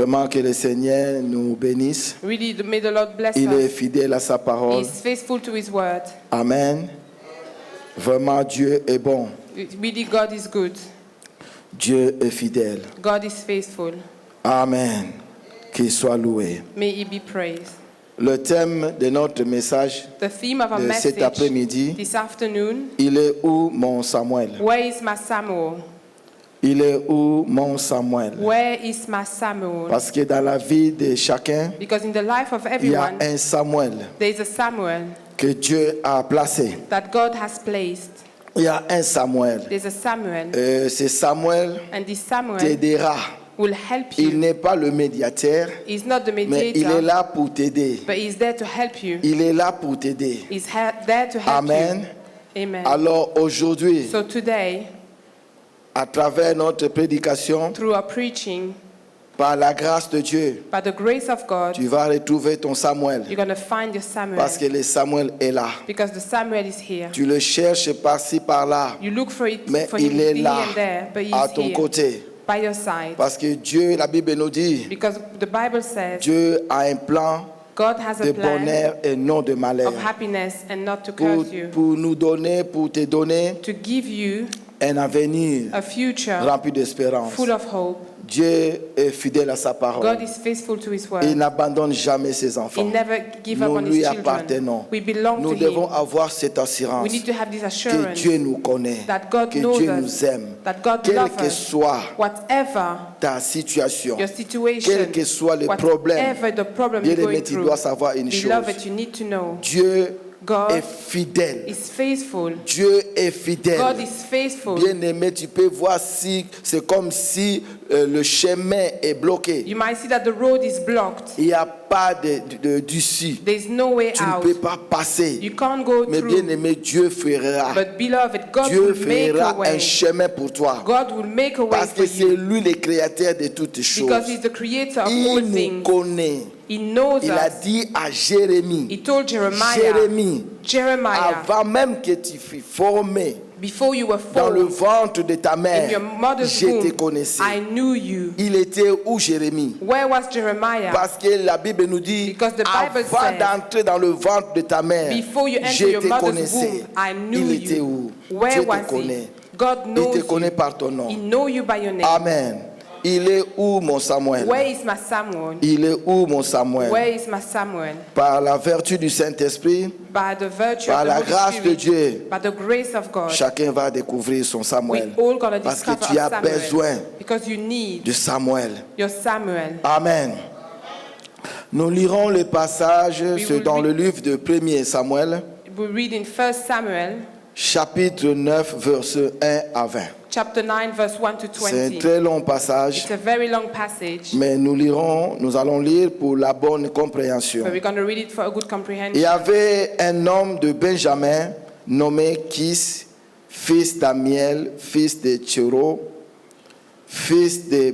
Vraiment que le Seigneur nous bénisse. Really, may the Lord bless Il est us. fidèle à sa parole. He's faithful to His word. Amen. Vraiment, Dieu est bon. Really, God is good. Dieu est fidèle. God is faithful. Amen. Qu'il soit loué. May He be praised. Le thème de notre message The theme of our de cet message après-midi, this afternoon, il est où mon Samuel? where is my Samuel? Il est où mon Samuel? Where is my Samuel? Parce que dans la vie de chacun, Because in the life of il y a everyone, un Samuel there is a Samuel que Dieu a placé. that God has placed. Il y a un Samuel. There's a Samuel, Ce Samuel and this Samuel t'aidera. will help Il you. n'est pas le médiateur, He's not the mais il est mediator, là pour t'aider. but He's there to help you. Il est là pour t'aider. He's there to help Amen. you. Amen. Alors aujourd'hui, So today, à travers notre prédication, through our preaching, par la grâce de Dieu, by the grace of God, tu vas retrouver ton Samuel. you're going to find your Samuel. Parce que le Samuel est là. Because the Samuel is here. Tu le cherches par-ci, par-là. You look for it, Mais for him il est here là, and there, but à he's ton here, côté. by your side. Parce que Dieu, la Bible nous dit, Because the Bible says Dieu a un plan God has de a plan bonheur et non de malheur. of happiness and not to Pour, curse you. pour nous donner, pour te donner To give you un avenir a future rempli d'espérance. full of hope. Dieu est fidèle à sa God parole. is faithful to His Il word. n'abandonne jamais ses He enfants. never give up Nous on lui His appartenons. children. We belong Nous to devons Him. avoir cette assurance We need to have this que assurance Dieu nous connaît, that God que knows Dieu us, nous aime. that God Quelle loves que us. soit Whatever ta situation, your situation, quel que soit le problème, whatever the problem you're bien-aimé, going tu through, dois savoir une chose. beloved, you need to know Dieu God est fidèle. is faithful. Dieu est fidèle. God is faithful. Bien-aimé, tu peux voir si c'est comme si le chemin est bloqué. You might see that the road is blocked. Il n'y a pas d'issue. There's no way Tu ne out. peux pas passer. You can't go Mais through. bien-aimé, Dieu fera. But beloved, God Dieu will make a fera un way. chemin pour toi. God will make a way Parce for que c'est you. lui le créateur de toutes choses. Because He's the creator of all Il nous things. connaît. He knows Il a us. dit à Jérémie, He told Jérémie, Jeremiah, avant même que tu fus formé before you were dans le formed ventre de ta in mère, your mother's je te womb, connaissais. I knew you. Il était où Jérémie? Where was Jeremiah? Parce que la Bible nous dit, Because the Bible avant says, d'entrer dans le ventre de ta mère, Before you enter je your te mother's connaissais. womb, I knew Il était you. où? Where Dieu was te connaît. He? God Il knows te connaît you. par ton nom. He knows you by your name. Amen. Il est où mon Samuel? Where is my Samuel? Il est où mon Samuel? Where is my Samuel? Par la vertu du Saint-Esprit, By the virtue par of the la Holy grâce de Spirit, Dieu, by the grace of God, chacun va découvrir son we Samuel. all gonna Parce que discover tu our as Samuel. besoin Because you need de Samuel. your Samuel. Amen. Nous lirons le passage, c'est will dans read- le livre de 1er Samuel, We read in 1 Samuel, chapitre 9, versets 1 à 20. chapter 9, verse 1 to C'est un 20. très long passage, It's a very long passage, mais nous allons lire pour la bonne compréhension. but we're going to read it for a good Il y comprehension. avait un homme de Benjamin nommé Kis, fils d'Amiel, fils de Tchero, fils de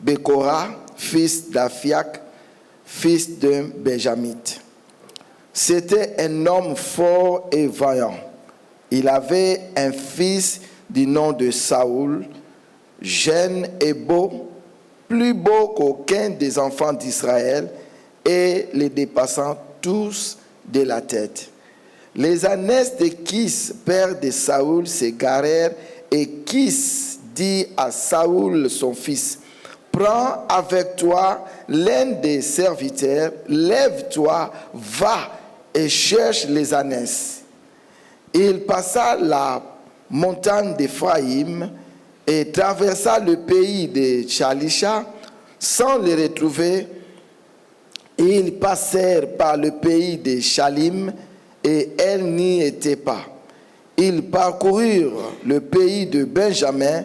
Bekora, fils d'Afiak, fils d'un Benjamite. C'était un homme fort et vaillant. Il avait un fils du nom de Saoul, jeune et beau, plus beau qu'aucun des enfants d'Israël, et les dépassant tous de la tête. Les ânesses de Kis, père de Saoul, s'égarèrent, et Kis dit à Saoul, son fils, « Prends avec toi l'un des serviteurs, lève-toi, va et cherche les ânesses. » Il passa la montagne d'Éphraïm et traversa le pays de Shalisha sans les retrouver. Ils passèrent par le pays de Shalim et elles n'y étaient pas. Ils parcoururent le pays de Benjamin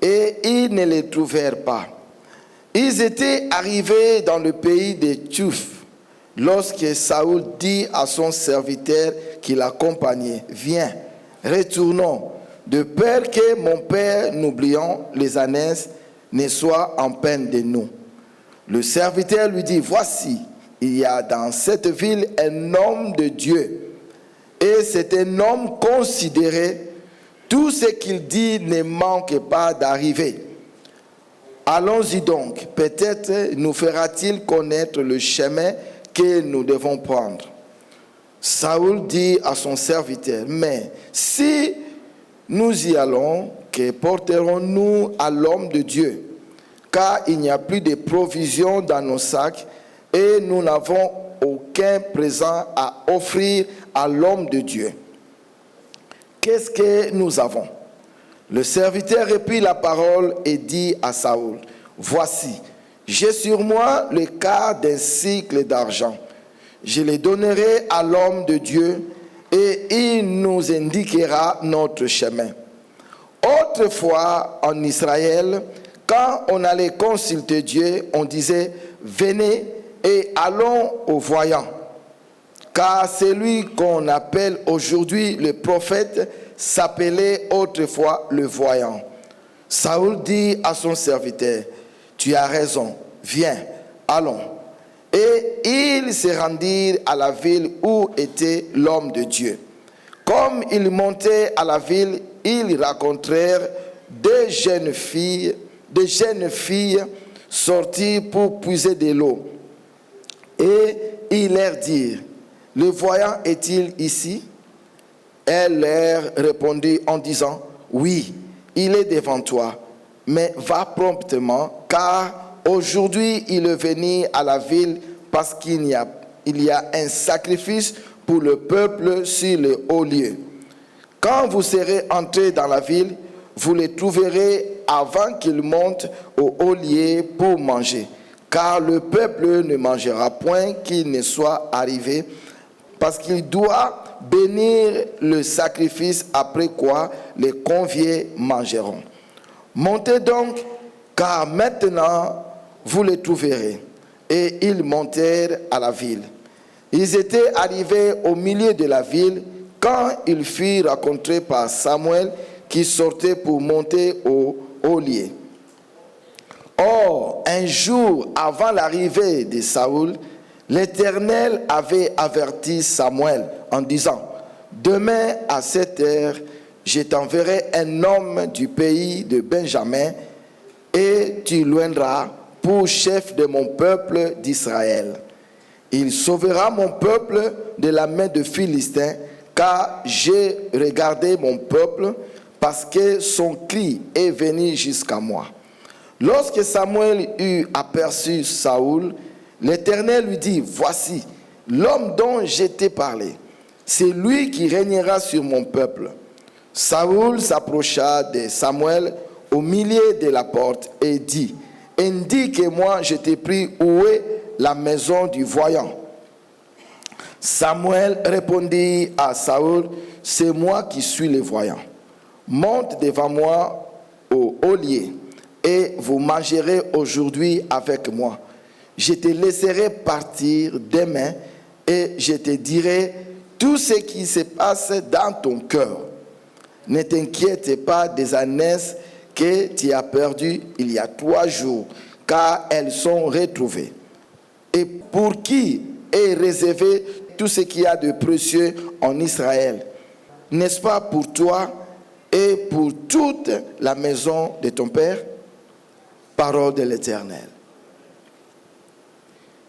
et ils ne les trouvèrent pas. Ils étaient arrivés dans le pays de Tchouf lorsque Saoul dit à son serviteur qui l'accompagnait, « Viens, retournons, de peur que mon père, n'oubliant les ânesses, ne soit en peine de nous. » Le serviteur lui dit, « Voici, il y a dans cette ville un homme de Dieu, et c'est un homme considéré. Tout ce qu'il dit ne manque pas d'arriver. » Allons-y donc, peut-être nous fera-t-il connaître le chemin que nous devons prendre. Saoul dit à son serviteur, mais si nous y allons, que porterons-nous à l'homme de Dieu? Car il n'y a plus de provisions dans nos sacs et nous n'avons aucun présent à offrir à l'homme de Dieu. Qu'est-ce que nous avons? Le serviteur reprit la parole et dit à Saoul, voici, j'ai sur moi le quart d'un cycle d'argent. Je le donnerai à l'homme de Dieu et il nous indiquera notre chemin. Autrefois, en Israël, quand on allait consulter Dieu, on disait, venez et allons au voyant. Car celui qu'on appelle aujourd'hui le prophète s'appelait autrefois le voyant. Saoul dit à son serviteur, tu as raison, viens, allons. Et ils se rendirent à la ville où était l'homme de Dieu. Comme ils montaient à la ville, ils rencontrèrent deux jeunes filles sorties pour puiser de l'eau. Et ils leur dirent, le voyant est-il ici? Elle leur répondit en disant, oui, il est devant toi, mais va promptement, car aujourd'hui il est venu à la ville parce qu'il y a un sacrifice pour le peuple sur le haut lieu. Quand vous serez entrés dans la ville, vous le trouverez avant qu'il monte au haut lieu pour manger, car le peuple ne mangera point qu'il ne soit arrivé, parce qu'il doit bénir le sacrifice, après quoi les conviés mangeront. Montez donc, car maintenant vous les trouverez. Et ils montèrent à la ville. Ils étaient arrivés au milieu de la ville quand ils furent rencontrés par Samuel qui sortait pour monter au haut lieu. Or, un jour avant l'arrivée de Saoul, l'Éternel avait averti Samuel en disant, demain à cette heure, je t'enverrai un homme du pays de Benjamin et tu l'oindras pour chef de mon peuple d'Israël. Il sauvera mon peuple de la main de Philistins, car j'ai regardé mon peuple parce que son cri est venu jusqu'à moi. Lorsque Samuel eut aperçu Saoul, l'Éternel lui dit, voici l'homme dont je t'ai parlé, c'est lui qui régnera sur mon peuple. Saoul s'approcha de Samuel au milieu de la porte et dit, indique-moi, je t'ai pris, où est la maison du voyant? Samuel répondit à Saoul, c'est moi qui suis le voyant. Monte devant moi au haut lieu et vous mangerez aujourd'hui avec moi. Je te laisserai partir demain et je te dirai tout ce qui se passe dans ton cœur. Ne t'inquiète pas des ânesses que tu as perdues il y a 3 jours, car elles sont retrouvées. Et pour qui est réservé tout ce qu'il y a de précieux en Israël? N'est-ce pas pour toi et pour toute la maison de ton Père? Parole de l'Éternel.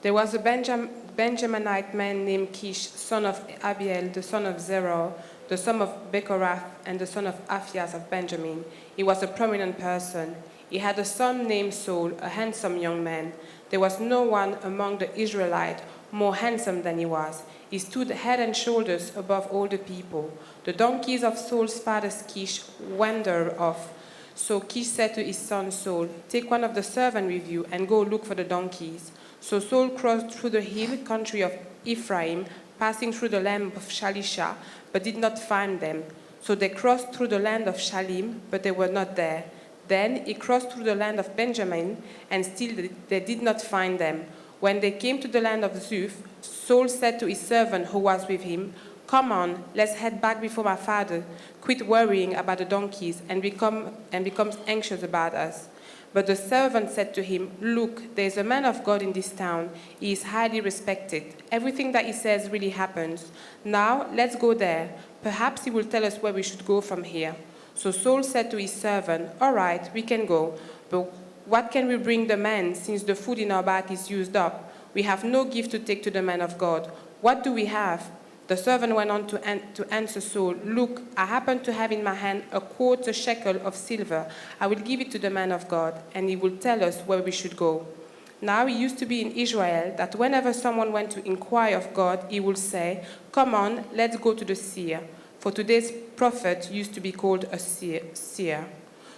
There was a Benjaminite man named Kish, son of Abiel, the son of Zerah, the son of Bechorath, and the son of Aphias of Benjamin. He was a prominent person. He had a son named Saul, a handsome young man. There was no one among the Israelites more handsome than he was. He stood head and shoulders above all the people. The donkeys of Saul's father Kish wandered off. So Kish said to his son Saul, take one of the servants with you and go look for the donkeys. So Saul crossed through the hill country of Ephraim, passing through the land of Shalisha, but did not find them. So they crossed through the land of Shalim, but they were not there. Then he crossed through the land of Benjamin, and still they did not find them. When they came to the land of Zuph, Saul said to his servant who was with him, come on, let's head back before my father. Quit worrying about the donkeys and becomes anxious about us. But the servant said to him, look, there is a man of God in this town. He is highly respected. Everything that he says really happens. Now, let's go there. Perhaps he will tell us where we should go from here. So Saul said to his servant, all right, we can go. What can we bring the man since the food in our bag is used up? We have no gift to take to the man of God. What do we have? The servant went on to answer Saul, look, I happen to have in my hand a quarter shekel of silver. I will give it to the man of God, and he will tell us where we should go. Now it used to be in Israel that whenever someone went to inquire of God, he would say, come on, let's go to the seer. For today's prophet used to be called a seer.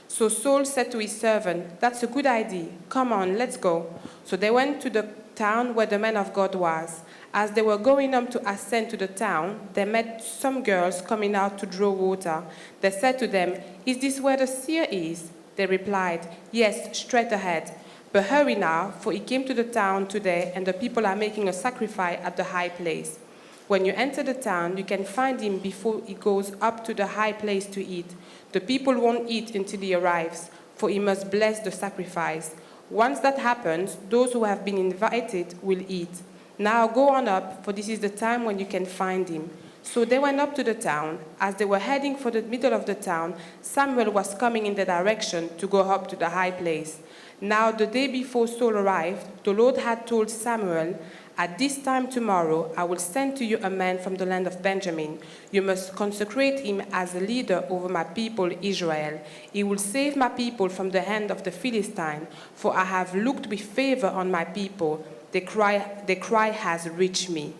So Saul said to his servant, that's a good idea. Come on, let's go. So they went to the town where the man of God was. As they were going up to ascend to the town, they met some girls coming out to draw water. They said to them, is this where the seer is? They replied, yes, straight ahead. But hurry now, for he came to the town today, and the people are making a sacrifice at the high place. When you enter the town, you can find him before he goes up to the high place to eat. The people won't eat until he arrives, for he must bless the sacrifice. Once that happens, those who have been invited will eat. Now go on up, for this is the time when you can find him. So they went up to the town. As they were heading for the middle of the town, Samuel was coming in the direction to go up to the high place. Now the day before Saul arrived, the Lord had told Samuel, at this time tomorrow, I will send to you a man from the land of Benjamin. You must consecrate him as a leader over my people Israel. He will save my people from the hand of the Philistine, for I have looked with favor on my people. The cry has reached me.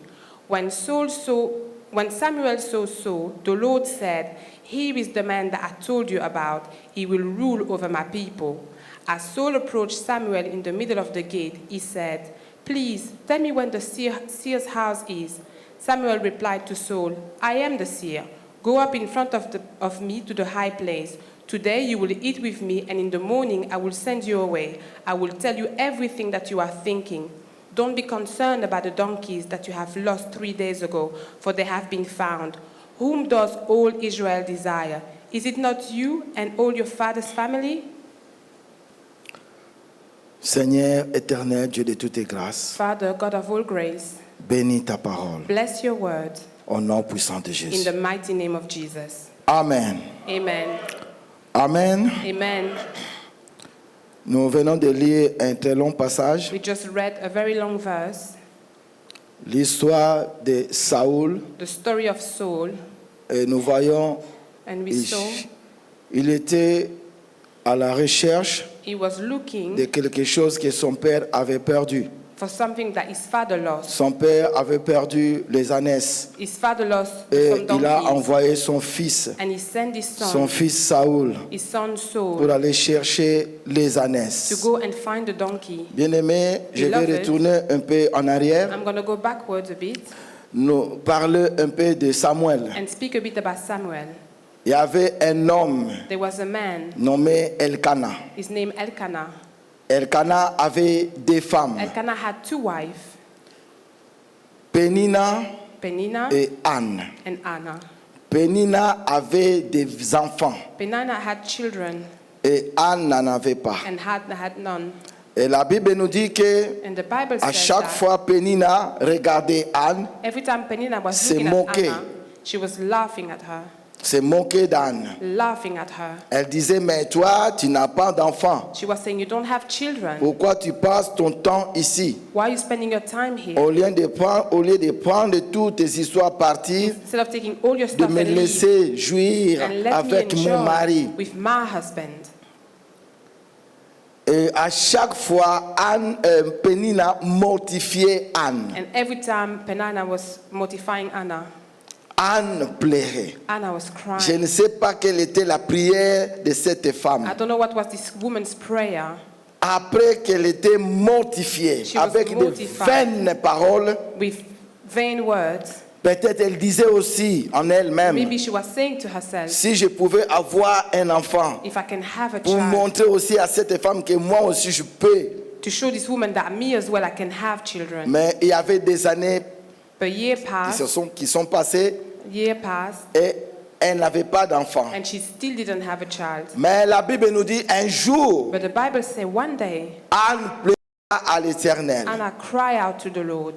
When Samuel saw Saul, the Lord said, here is the man that I told you about. He will rule over my people. As Saul approached Samuel in the middle of the gate, he said, please, tell me when the seer's house is. Samuel replied to Saul, I am the seer. Go up in front of me to the high place. Today you will eat with me, and in the morning I will send you away. I will tell you everything that you are thinking. Don't be concerned about the donkeys that you have lost 3 days ago, for they have been found. Whom does all Israel desire? Is it not you and all your father's family? Seigneur éternel, Dieu de toutes grâces, Father, God of all grace, bénis ta parole bless your word au nom puissant de in Jésus. the mighty name of Jesus. Amen. Amen. Amen. Amen. Nous venons de lire un très long passage, We just read a very long verse, l'histoire de Saoul, the story of Saul, et nous voyons and we saw il était à la recherche he was looking de quelque chose que son père avait perdu. for something that his father lost. Son père avait perdu les ânesses His father lost et some il a donkeys, envoyé son fils and he sent his son son, fils Saoul, his son pour Saul, aller chercher les to ânesses. go and find the donkey. Bien-aimé, je vais Beloved, retourner un peu en arrière, I'm going to go backwards a bit nous parler un peu de Samuel. and speak a bit about Samuel. Il y avait un homme There was a man, nommé Elkanah. his name Elkanah. Elkanah avait deux femmes, Elkanah had 2 wives, Pénina Penina et Anne. and Anna. Pénina avait des enfants Penina had children et Anne n'en avait pas. and had none. Et la Bible nous dit que And the Bible à says chaque that fois Pénina regardait Anne, every time Penina was se looking moquait. at Anna, she was laughing at her, se moquait d'Anne. laughing at her. Elle disait, mais toi, tu n'as pas d'enfant. She was saying, you don't have children. Pourquoi tu passes ton temps ici? Why are you spending your time here? Au lieu de prendre toutes tes histoires, partir, Instead of taking all your de stuff me and leave laisser jouir and let avec me mon mari. enjoy with my husband. Et à chaque fois, Pénina mortifiait Anne. And every time Penina was mortifying Anna, Anne pleurait. Anna was Je crying. ne sais pas quelle était la prière de cette femme. I don't know what was this woman's prayer. Après qu'elle était mortifiée, She was avec de mortified. vaines paroles, With vain words. peut-être elle disait aussi en elle-même, Maybe she was saying to herself, si je pouvais avoir un enfant, if I can have a pour child, montrer aussi à cette femme que moi aussi je peux. to show this woman that me as well I can have children. Mais il y avait des années But year passed, qui sont passées year passed, et elle n'avait pas d'enfant. and she still didn't have a child. Mais la Bible nous dit un jour, But the Bible says one day, Anne pleura à l'Éternel Anna cried out to the Lord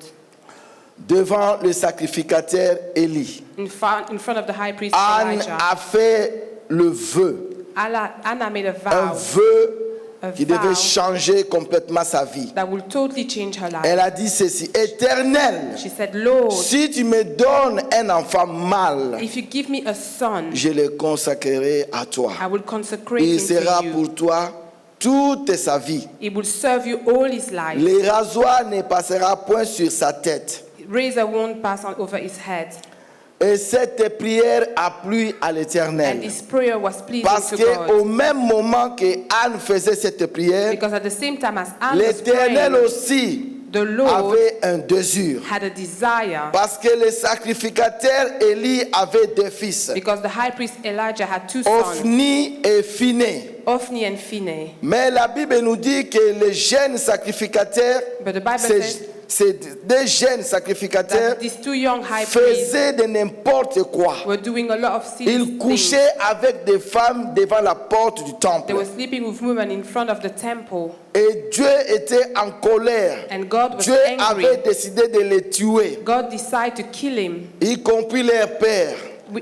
devant le sacrificateur Élie. in front of the high priest Anne Elijah. a fait le vœu, Anna made a un vow, vœu a qui devait vow changer complètement sa vie. that will totally change her life. Elle a dit ceci, Éternel, She said, Lord, si tu me donnes un enfant mâle, if you give me a son, je le consacrerai à toi. I will consecrate Il him sera to you. pour toi toute sa vie. He will serve you all his life. Le rasoir ne passera point sur sa tête. Razor won't pass on over his head. Et cette prière a plu à And l'Éternel. his prayer was pleasing Parce to qu'au God. même moment que Anne faisait cette prière, Because at the same time as Anne was l'Éternel praying, aussi the Lord avait un désir. had a desire. Parce que le sacrificateur Élie avait deux fils, Because the high priest Elijah had two sons, Ophni et Phiné. Ophni and Phinehas. Mais la Bible nous dit que les jeunes sacrificateurs, But the Bible says ces deux jeunes sacrificateurs that these two young high priests faisaient de n'importe quoi. were doing a lot of silly Ils things. couchaient avec des femmes devant la porte du They temple. were sleeping with women in front of the temple. Et Dieu était en colère. And God was Dieu angry. avait décidé de les tuer, God decided to kill him, y compris leur père,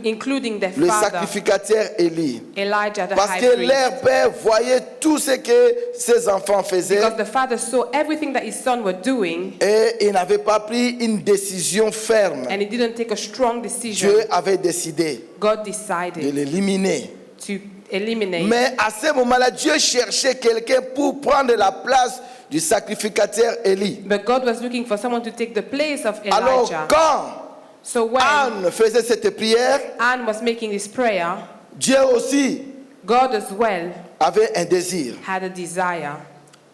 including their le father, sacrificateur Élie. Elijah the Parce high que priest. leur père voyait tout ce que ses enfants faisaient Because the father saw everything that his son were doing, et il n'avait pas pris une décision ferme. and he didn't take a strong decision. Dieu avait décidé God de decided l'éliminer. to eliminate. Mais à ce moment-là, Dieu cherchait quelqu'un pour prendre la place du sacrificateur Élie. But God was looking for someone to take the place of Alors Elijah. quand So when Anne faisait cette prière, Anne was making this prayer, Dieu aussi God as well avait un désir, had a desire.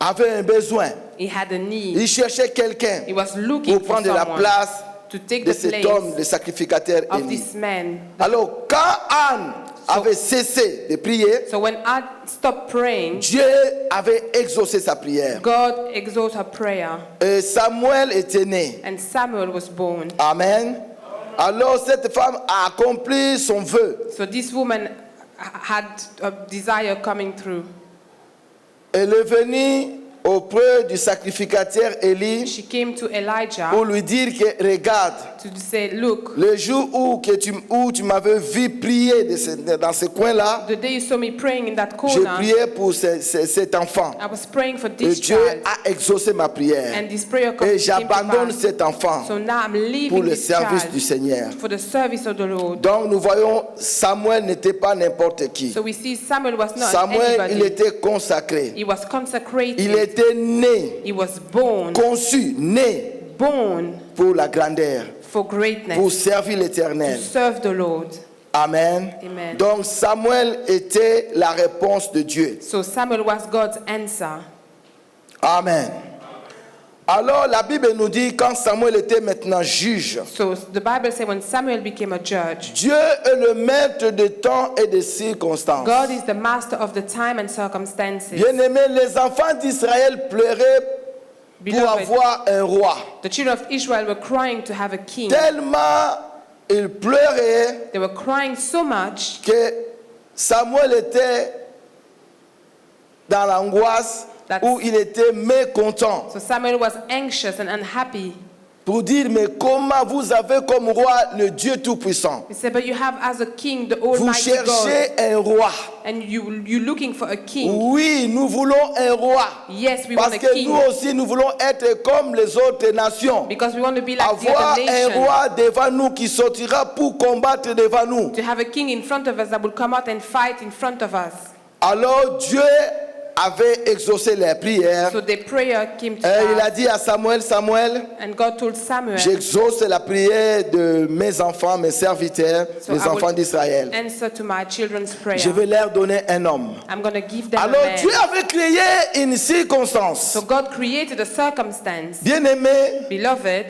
avait un besoin. He had a need. Il cherchait quelqu'un He was looking pour for prendre la someone place to take de the cet homme, place le sacrificateur of Élie. this man. Alors quand Anne avait cessé de prier, So when Anne stopped praying, Dieu avait exaucé sa prière. God exalted her prayer, Et Samuel était né. and Samuel was born. Amen. Alors cette femme a accompli son vœu. So this woman had a desire coming through. Elle est venue auprès du sacrificateur Élie She came to Elijah pour lui dire que regarde, to say, look, le jour où tu m'avais vu prier dans ce coin-là, the day you saw me praying in that je corner, priais pour cet enfant. I was praying for Et this Dieu child, a exaucé ma prière. and this prayer Et came to j'abandonne pass. cet enfant So now I'm pour leaving le this service du child Seigneur. for the service of the Lord. Donc nous voyons, Samuel n'était pas n'importe qui. So we see Samuel was not Samuel, il anybody. était consacré. He was consecrated. Il était né, He was born conçu, né pour la grandeur, for greatness, pour servir to l'Éternel. serve the Lord. Amen. Amen. Donc Samuel était la réponse de Dieu. So Samuel was God's answer. Amen. Alors la Bible nous dit quand Samuel était maintenant juge, So the Bible says when Samuel became a judge, Dieu est le maître de temps et de circonstances. God is the master of the time and circumstances. Bien-aimés, les enfants d'Israël pleuraient pour Beloved, avoir un roi. the children of Israel were crying to have a king. Tellement ils pleuraient They were crying so much que Samuel était dans l'angoisse où il était mécontent so Samuel was anxious and unhappy. pour dire mais comment vous avez comme roi le Dieu Tout-Puissant? He said, but you have as a king the Vous Almighty God, cherchez un roi. and you're looking for a king. Oui, nous voulons un roi. Yes, we want Parce a que king nous aussi, nous voulons être comme les autres nations. because we want to be like the Avoir other un nations. roi devant nous qui sortira pour combattre devant nous. To have a king in front of us that will come out and fight in front of us. Alors Dieu avait exaucé les prières. So the prayer came to Et il a pass, dit à Samuel, Samuel, and God told Samuel, j'exauce la prière de mes enfants, mes serviteurs, So les I will enfants d'Israël. answer to my children's prayer. Je vais leur donner un homme. I'm going to give them Alors a man. Dieu avait créé une circonstance. So God created a circumstance. Bien-aimé, Beloved,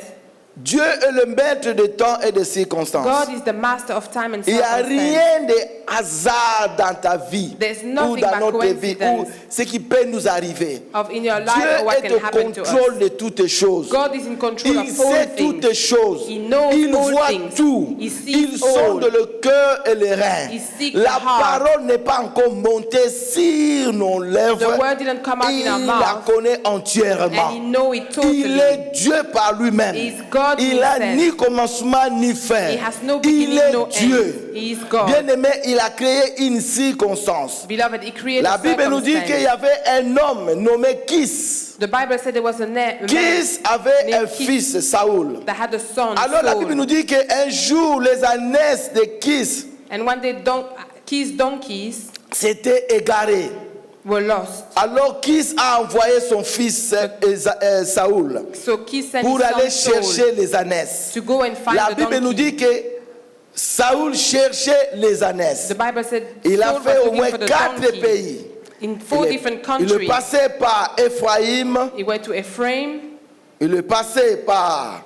Dieu est le maître de temps et de circonstances. God is the master of time and Il n'y a circumstance. rien de hasard dans ta vie There's ou nothing dans but notre vie ou coincidence ce qui peut nous arriver. of in your Dieu life or what est can au happen to contrôle us. de toutes choses. God is in control Il of all sait toutes things. choses. He knows Il all voit things. tout. He sees Il sonde all. le cœur et les reins. He sees La the heart. parole n'est pas encore montée sur nos lèvres. The word didn't come out in our Il la mouth, connaît entièrement. and He knows it Il totally. est Dieu par lui-même. He's God God Il n'a himself. ni commencement ni fin. He has no Il beginning, est no Dieu. end. He is God. Bien-aimé, il a créé une circonstance. Beloved, he created La a Bible nous dit qu'il y circumstance. avait un homme nommé Kis. The Bible said there was a man Kis avait named un Kis fils, Saoul. that had a son, Alors la Saul. Bible nous dit qu'un jour, les ânesses de Kis And one day, Kis donkeys s'étaient égarées. were lost. Alors Kis a envoyé son fils Saoul So Kis sent pour his aller son Saul chercher les ânesses. to go and find La the Bible nous donkey. dit que Saoul cherchait les ânesses. The Bible said Il a Saul fait was au looking moins for the 4 donkey pays. in 4 different Il est countries. passé par Ephraïm, He went to Ephraim, il est passé par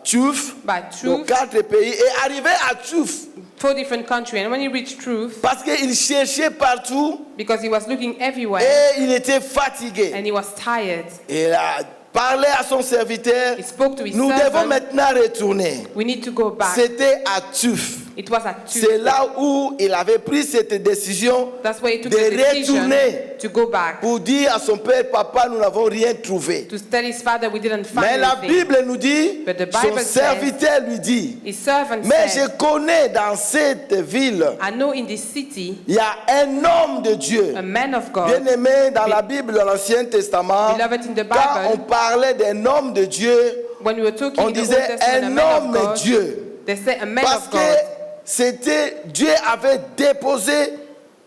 Tchouf, by donc Truth, 4 pays, et arrivé à Tchouf, 4 different countries. And when he reached Truth, parce qu'il cherchait partout because he was looking everywhere et il était fatigué. and he was tired, Il a parlé à son serviteur, he spoke to his nous devons servant, maintenant retourner. we need to go back. C'était à Tchouf. It was at C'est Truth. là où il avait pris cette décision That's why he took de the decision retourner to go back, pour dire à son père, papa, nous n'avons rien trouvé. to tell his father we didn't find Mais la anything. Bible nous dit, But the son Bible serviteur lui dit, His servant mais je said, connais dans cette ville, I know in this city il y a un homme de Dieu. a man of God. Bien aimé, dans la Bible, dans l'Ancien Testament, Beloved, in the quand on Bible, parlait d'un homme de Dieu, when we were talking on in the Old disait Testament, a un man of homme God, Dieu. they say a man Parce of que God, c'était, Dieu avait déposé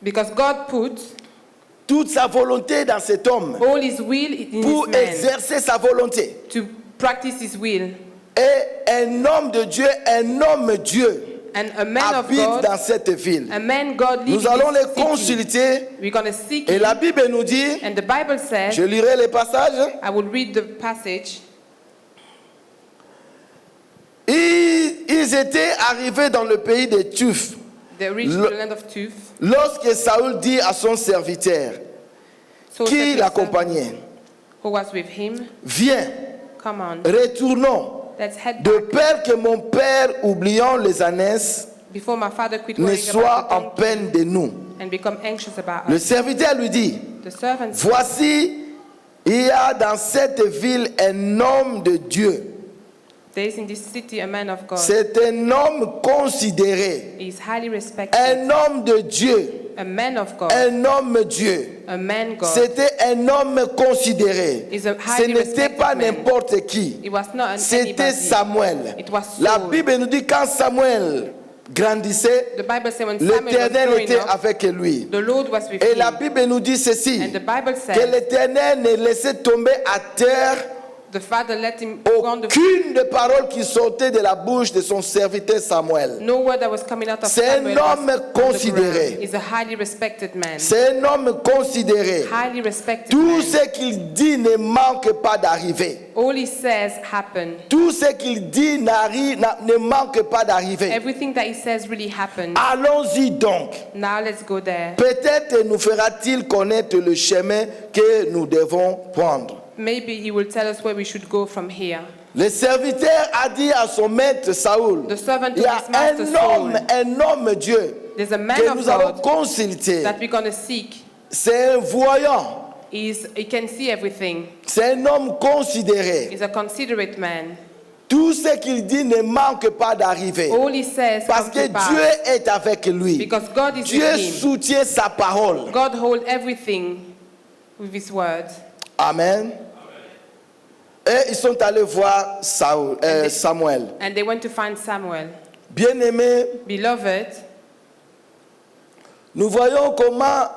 because God put toute sa volonté dans cet homme all his will in pour his man exercer sa volonté. to practice his will. Et un homme de Dieu, un homme Dieu And a man of habite God, dans cette ville. a man God Nous lives allons in les this city. consulter We're going to seek et him. la Bible nous dit, And the Bible says, je lirai les passages, I will read the passage. ils étaient arrivés dans le pays de Tchouf. They reached Le- the land of Tuf. Lorsque Saoul dit à son serviteur, So qui said his l'accompagnait, servant who was with him, viens, come on, retournons, let's head de back peur que mon père, oubliant les ânesses, before my father quit ne worrying soit about en the donkey peine de nous. and become anxious about Le us. serviteur lui dit, The servant said, voici, il y a dans cette ville un homme de Dieu. there is in this city a man of God. C'est un homme considéré, He is highly respected. un homme de Dieu, A man of God. un homme Dieu. A man God. C'était un homme considéré. Is a Ce highly n'était respected pas man. n'importe qui. It was not an C'était anybody. Samuel. It was La Saul. Bible nous dit quand Samuel grandissait, The Bible says when Samuel was l'Éternel growing était up, avec lui. the Lord was with Et him. la Bible nous dit ceci, And the Bible que says l'Éternel ne laissait tomber à terre the father let him go on the aucune des paroles qui sortaient de la bouche de son serviteur Samuel. no word that was coming out of C'est un Samuel homme was on the considéré. ground. He's a highly respected man. C'est un homme considéré. Highly respected Tout man. ce qu'il dit ne manque pas d'arriver. All he says happen. Tout ce qu'il dit ne manque pas d'arriver. Everything that he says really happened. Allons-y donc. Now let's go there. Peut-être nous fera-t-il connaître le chemin que nous devons prendre. Maybe he will tell us where we should go from here. Le serviteur a dit à son maître Saoul, The servant il to y a his master un homme Dieu There's a man que of nous allons God consulter. that we're going to seek. C'est un voyant. He can see everything. C'est un homme considéré. He's a considerate man. Tout ce qu'il dit ne manque pas d'arriver. All he says Parce comes que to pass. Dieu est avec lui. Because God is Dieu with him. soutient sa parole. God holds everything with his word. Amen. Et ils sont allés voir Samuel. And they went to find Samuel. Bien-aimé, Beloved, nous voyons comment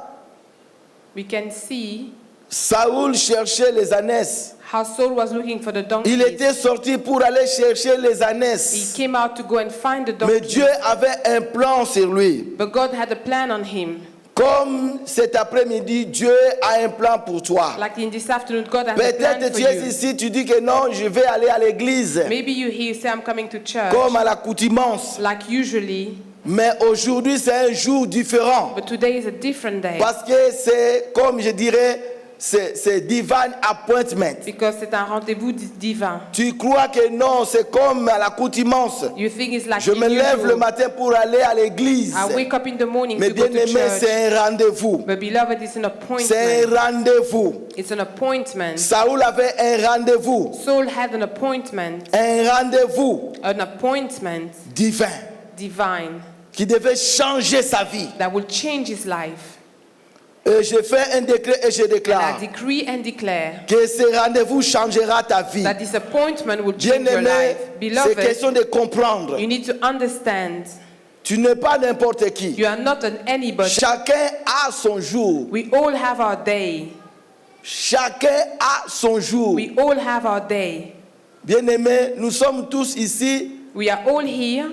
we can see Saoul cherchait les ânesses. how Saul was looking for the Il donkeys. était sorti pour aller chercher les He ânesses. came out to go and find the Mais donkeys. Dieu avait un plan sur lui. But God had a plan on him. Comme cet après-midi, Dieu a un plan pour toi. Like in this afternoon, God has a plan Peut-être for tu es you. ici, tu dis que non, je vais aller à l'église. Maybe you hear say I'm coming to church Comme à l'accoutumance. like usually, Mais aujourd'hui, c'est un jour différent. but today is a different day. Parce que c'est, comme je dirais, c'est divine appointment. Because c'est un rendezvous divin. Tu crois que non, c'est comme à l'accoutumance. You think it's like Je me lève le usual. matin pour aller à l'église. I wake up in the morning Mais to go bien to aimé, church. c'est un rendez-vous. But beloved, it's an C'est appointment. un rendez-vous. It's an appointment. Saoul avait un rendez-vous. Saul had an appointment. Un rendez-vous An appointment divin divine qui devait changer sa vie. that will change his life. Et je fais un décret et je And I déclare decree and declare que ce rendez-vous changera ta vie. that this appointment will Bien change your aimé, life. c'est Beloved, question de comprendre. you need to understand Tu n'es pas n'importe qui. you are not an anybody. Chacun a son jour. We all have our day. Chacun a son jour. We all have our day. Bien-aimés, nous sommes tous ici. We are all here.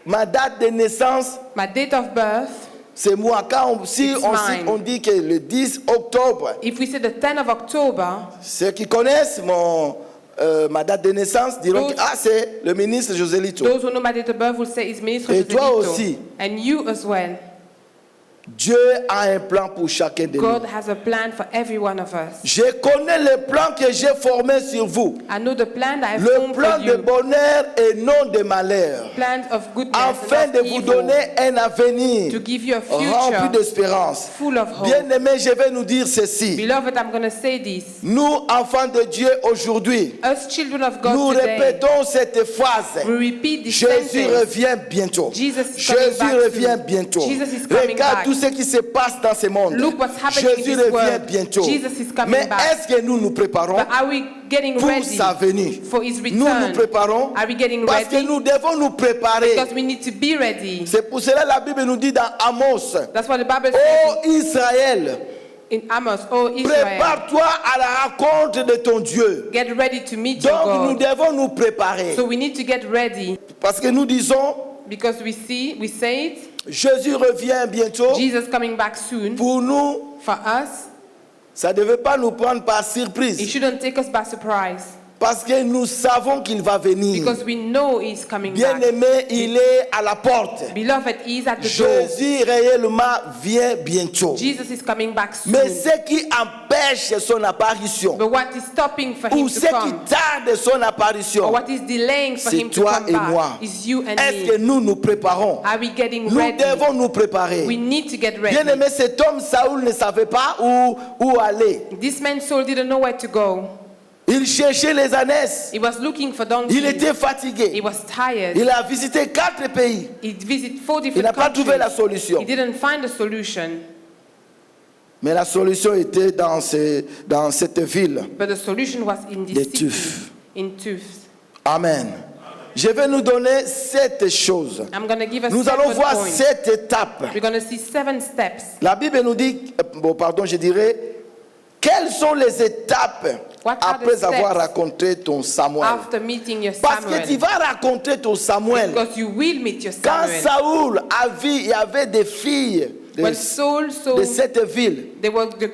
Ma date de naissance, My date of birth, c'est moi. Si It's on, mine. on dit que le 10 octobre, if we say the 10th of October, ceux qui connaissent ma date de naissance diront Those- que c'est le ministre José Lito. those who know my date of birth will say it's Ministre Et toi Joselito. aussi. And you as well. Dieu a un plan pour chacun de nous. God has a plan for every one of us. Je connais le plan que j'ai formé sur vous. I know the plan that I Le formed plan for de you. bonheur et non de malheur. Plans of goodness Afin and de not vous evil, donner un avenir to give you a rempli future d'espérance. full of hope. Bien-aimés, je vais nous dire ceci. Beloved, I'm going to say this. Nous, enfants de Dieu, aujourd'hui, Us children of God nous today, répétons cette phrase. we repeat this Jésus sentence. revient bientôt. Jesus is coming Jésus back revient soon. bientôt. Jesus is coming Regarde back. tout ce qui se passe dans ce monde. Look what's happening in Jésus this revient world. bientôt. Jesus is coming Mais back. est-ce que nous nous préparons But are we getting pour ready sa venue? for his Nous nous return? préparons Are we getting parce que ready? nous devons nous préparer. Because we need to be ready. C'est pour cela que la Bible nous dit dans Amos, That's what the Bible says ô Israël, in Amos. Oh Israel, prépare-toi à la rencontre de ton Dieu. get ready to meet your Donc nous God. devons nous préparer. So we need to get ready Parce que nous disons, because we say it. Jésus revient bientôt. Jesus coming back soon. Pour nous, For us, ça ne devait pas nous prendre par it surprise. shouldn't take us by surprise Parce que nous savons qu'il va venir. because we know He's coming back. Bien-aimé, il est à la porte. Beloved, He's at the door. Jésus réellement vient bientôt. Jesus is coming back soon. Mais ce qui empêche son apparition, But what is stopping for ou Him ce to qui come, tarde son or apparition, what is delaying for c'est Him to toi come et back, moi. is you and Est-ce que me. nous nous préparons? Are we getting Nous ready? devons nous préparer. We need to get ready. Bien-aimé, cet homme Saoul ne savait pas où aller. This man Saul didn't know where to go. Il cherchait les ânesses. He was looking for donkeys. Il était He fatigué. was tired. Il a visité 4 pays. He visited 4 Il different n'a pas trouvé la countries. solution. He didn't find a solution. Mais la solution était dans cette ville. But the solution was in Des this city, tufs. in Tufs. Amen. Je vais nous donner 7 choses. I'm going to give us Nous allons 7 voir points. 7 étapes. We're going to see 7 steps. La Bible nous dit, je dirais, quelles sont les étapes What are the après steps avoir raconté ton Samuel? After meeting your Parce que tu Samuel. vas raconter ton Samuel. Because you will meet your Quand Samuel. Saoul a vu, il y avait des filles When Saul saw de cette ville. there was the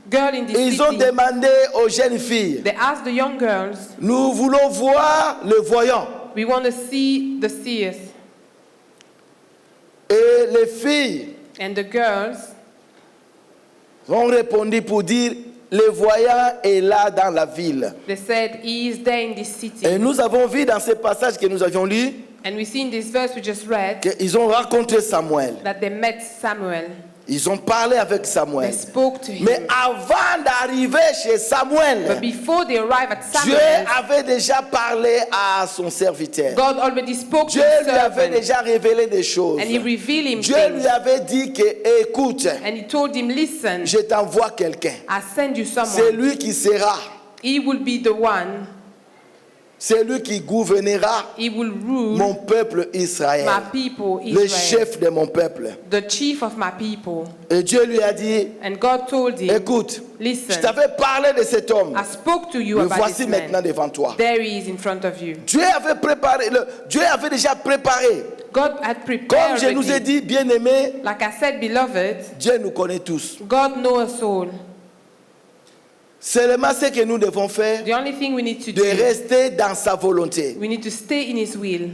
girl in the Ils ont city, demandé aux jeunes filles, they asked the young girls, nous voulons voir le voyant. we want to see the seers. Et les filles And the girls ont répondu pour dire, le voyant est là dans la ville. they said, he is there in this city. Et nous avons vu dans ce passage que nous avions lu, And we see in this verse we just read qu'ils ont rencontré Samuel. that they met Samuel. Ils ont parlé avec They Samuel. spoke to him. Mais avant d'arriver chez But Samuel, before they arrived at Dieu Samuel, avait déjà parlé à son serviteur. God already spoke to Dieu his lui avait servant. déjà révélé des choses. And he revealed him Dieu lui things. avait dit que, écoute, And he told him, listen, je t'envoie quelqu'un. I send you C'est someone. lui qui sera, He will be the one. c'est lui qui gouvernera He will rule mon peuple Israël, my people, le Israel. chef de mon peuple. The chief of my people. Et Dieu lui a dit, And God told him, écoute, je listen, t'avais parlé de cet homme, I spoke to you le about voici this maintenant man. devant toi. There he is in front of you. Dieu avait préparé, Dieu avait déjà préparé. God had Comme prepared je nous ai already. dit, bien-aimés, Like I said, beloved, Dieu nous connaît tous. God knows us all. Seulement ce que nous devons faire, The only thing we need to de do, rester dans sa volonté. we need to stay in his will.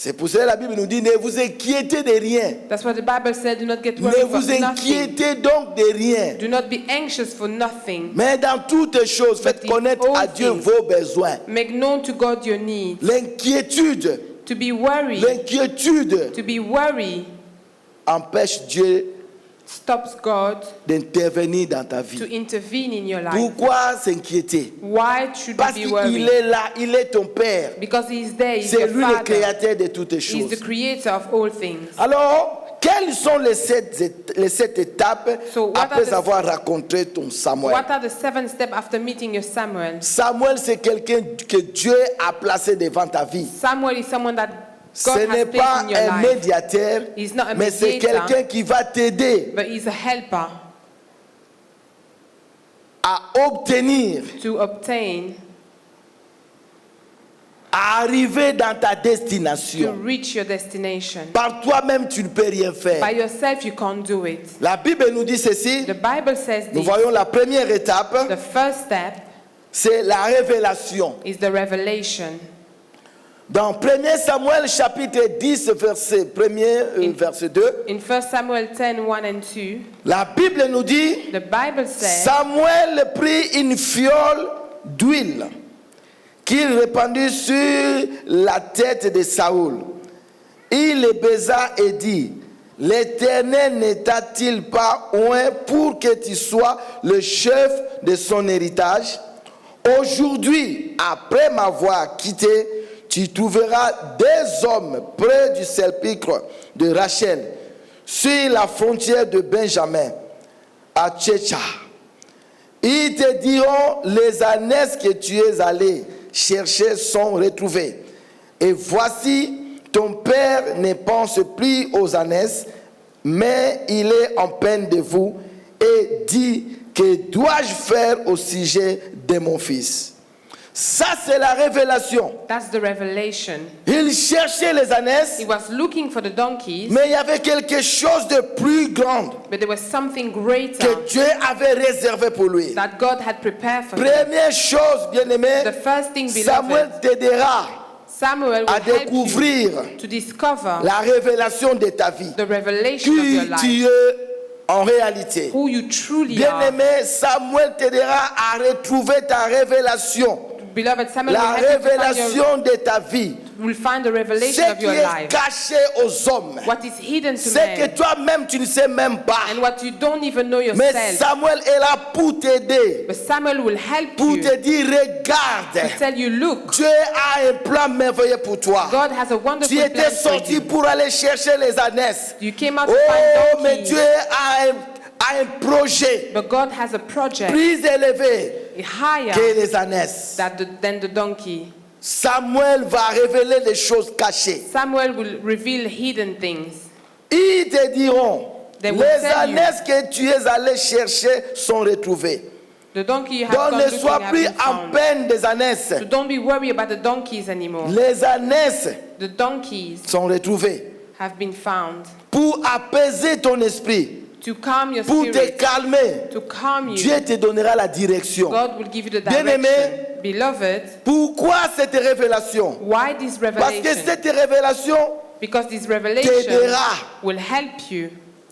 C'est pour cela que la Bible nous dit, ne vous inquiétez de rien. That's what the Bible said, do not get Ne worried vous for nothing. inquiétez donc de rien. Do not be anxious for nothing. Mais dans toutes choses, faites But in connaître à all Dieu things, vos besoins. Make known to God your needs. L'inquiétude, To be worried, to be worried empêche Dieu stops God d'intervenir dans ta to vie. intervene in your life. Pourquoi s'inquiéter? Why should Parce you be qu'il worried? est là, il est ton Père. Because He's there, He's C'est your lui le Father. créateur de toutes les He's choses. the creator of all things. Alors, quelles sont les sept étapes So what are après the- avoir rencontré ton Samuel? What are the 7 steps after meeting your Samuel? Samuel, c'est quelqu'un que Dieu a placé devant ta vie. Samuel is someone that Ce God n'est has pas placed in your un life, médiateur, He's not a mais c'est mediator. quelqu'un qui va t'aider but He's a helper à obtenir, to obtain, à arriver dans ta to destination. reach your destination. Par toi-même, tu ne peux rien faire. By yourself, you can't do it. La Bible nous dit ceci. The Bible says Nous this. voyons la première étape, The first step c'est la révélation. is the revelation. Dans 1 Samuel chapitre 10, verset 2, In 1 Samuel 10, 1 and 2, la Bible nous dit, the Bible says, Samuel prit une fiole d'huile qu'il répandit sur la tête de Saoul. Il le baisa et dit, l'Éternel ne t'a-t-il pas oint pour que tu sois le chef de son héritage? Aujourd'hui, après m'avoir quitté, tu trouveras des hommes près du sépulcre de Rachel, sur la frontière de Benjamin, à Tchétcha. Ils te diront, les ânesses que tu es allé chercher sont retrouvées. Et voici, ton père ne pense plus aux ânesses, mais il est en peine de vous et dit, que dois-je faire au sujet de mon fils? Ça, c'est la révélation. that's the revelation. Il cherchait les ânesses, He was looking for the donkeys, mais il y avait quelque chose de plus grand but there was something greater que Dieu avait réservé pour lui. that God had prepared for him. Première chose, bien-aimé, The first thing, Samuel beloved, t'aidera Samuel will à help you découvrir to discover la révélation de ta vie. the revelation of your Qui life, tu es en réalité. who you truly are. Bien-aimé, Samuel t'aidera à retrouver ta révélation. Beloved, Samuel La will help you to find révélation de ta vie. will find the revelation Ce of qui your est life. caché aux hommes. What is hidden to C'est que men, toi-même tu ne sais même pas. and what you don't even know Mais yourself. Samuel est là pour t'aider. But Samuel will help Pour you te dire, regarde. to tell you, look, Dieu a un plan merveilleux pour toi. God has a wonderful Tu étais plan for sorti you. pour aller chercher les ânesses. You came out to Oh, find mais donkeys, Dieu a un projet but God has a project plus élevé higher que les ânesses. than the donkey. Samuel va révéler les choses cachées. Samuel will reveal hidden things. Ils te diront, They will les tell you. ânesses que tu es allé chercher sont retrouvées. The donkey you have Donc gone ne looking sois have plus been en found. peine des ânesses. So don't be worried about the donkeys anymore. Les ânesses The donkeys sont retrouvées have been found pour apaiser ton esprit, to calm your pour te spirit, calmer. to calm you. Dieu te donnera la direction. God will give you the Bien-aimé, direction. Beloved, pourquoi cette révélation? why this Parce que revelation? cette révélation Because this revelation t'aidera will help you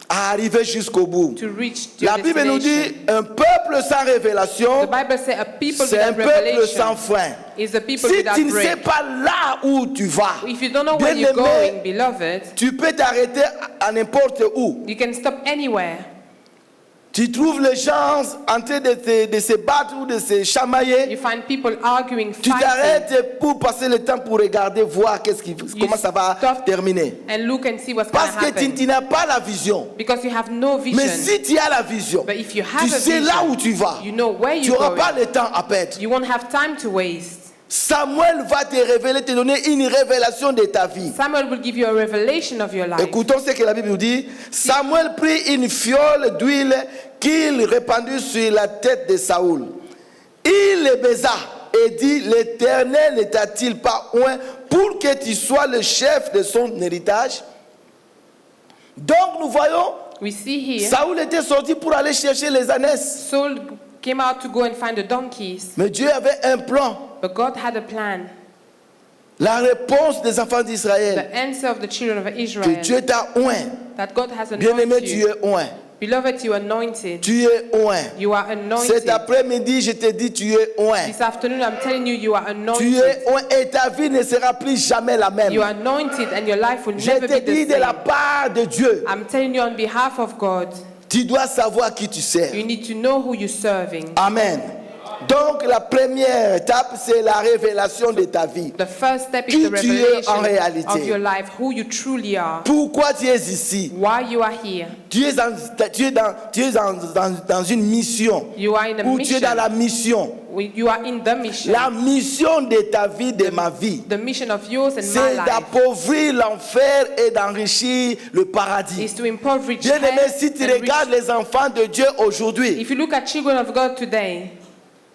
à arriver jusqu'au bout. to reach your La Bible nous dit, destination. un peuple sans The révélation, Bible says a people c'est un without peuple sans revelation frein. is a people Si without tu ne sais break. pas là où tu vas, If you don't know where you're bien-aimé, going, beloved, tu peux t'arrêter à n'importe où. you can stop anywhere. Tu trouves les gens en train de se battre ou de se chamailler. You find people arguing, Tu fighting, t'arrêtes pour passer le temps pour regarder, voir comment ça va stop terminer. and look and see what's going Parce to que tu happen. n'as pas la vision. Because you have no vision. Mais si tu as la vision, But if you tu have a sais là vision, où tu vas. you know where Tu you're n'auras going. pas le temps à perdre. You won't have time to waste. Samuel va te révéler, te donner une révélation de ta vie. Samuel will give you a revelation of your life. Écoutons ce que la Bible nous dit. Samuel prit une fiole d'huile qu'il répandit sur la tête de Saoul. Il le baisa et dit, l'Éternel ne t'a-t-il pas oint pour que tu sois le chef de son héritage? Donc nous voyons, We see here, Saoul était sorti pour aller chercher les ânesses. Saul came out to go and find the donkeys. Mais Dieu avait un plan. But God had a plan. La réponse des enfants The d'Israël, answer of the children of que Israel, Dieu t'a oint. that God has Bien-aimé, anointed tu you. es oint. Beloved, you are anointed. Tu es oint. You are Cet anointed. après-midi, je te dis, tu es oint. This afternoon, I'm telling you, you are Tu anointed. es oint et ta vie ne sera plus jamais la même. You are anointed, and your life will Je never te be dis the de la same. part de Dieu, I'm telling you on behalf of God, tu dois savoir qui tu sers. you need to know who you're serving. Amen. Donc la première étape, c'est la révélation de ta vie. The first step Qui is the tu es en revelation réalité. of your life, who you truly are, Pourquoi tu es ici? why you are here. Tu es dans une mission. You are in a Ou tu es dans la mission. mission. You are in the mission. La mission de ta vie, de ma vie, The mission of yours and my c'est life d'appauvrir l'enfer et d'enrichir le paradis. is to impoverish Bien-aimé, hell si tu and regardes rich. les enfants de Dieu aujourd'hui, If you look at children of God today,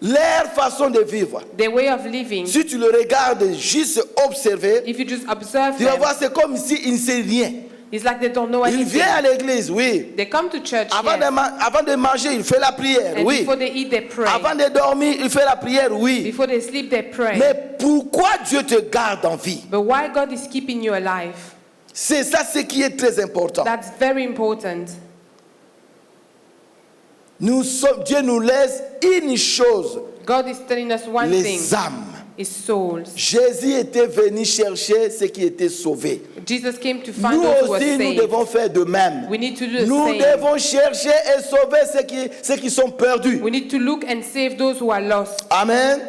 leur façon de vivre, their way of living, si tu le regardes juste observer, if you just observe tu vas them, voir, c'est comme s'ils ne savent rien. it's like they don't know Il anything. vient à l'église, oui. They come to church, Avant, yes, avant de manger, il fait la prière, and oui. before they eat, they pray. Avant de dormir, il fait la prière, oui. Before they sleep, they pray. Mais pourquoi Dieu te garde en vie? But why God is keeping you alive? C'est ça ce qui est très important. That's very important. Dieu nous laisse une chose, God is telling us one thing, les âmes. is souls. Jésus était venu chercher ceux qui étaient sauvés. Jesus came to find Nous those who were aussi, nous saved. devons faire de même. We need to do the Nous same. devons chercher et sauver ceux qui sont perdus. We need to look and save those who are lost. Amen.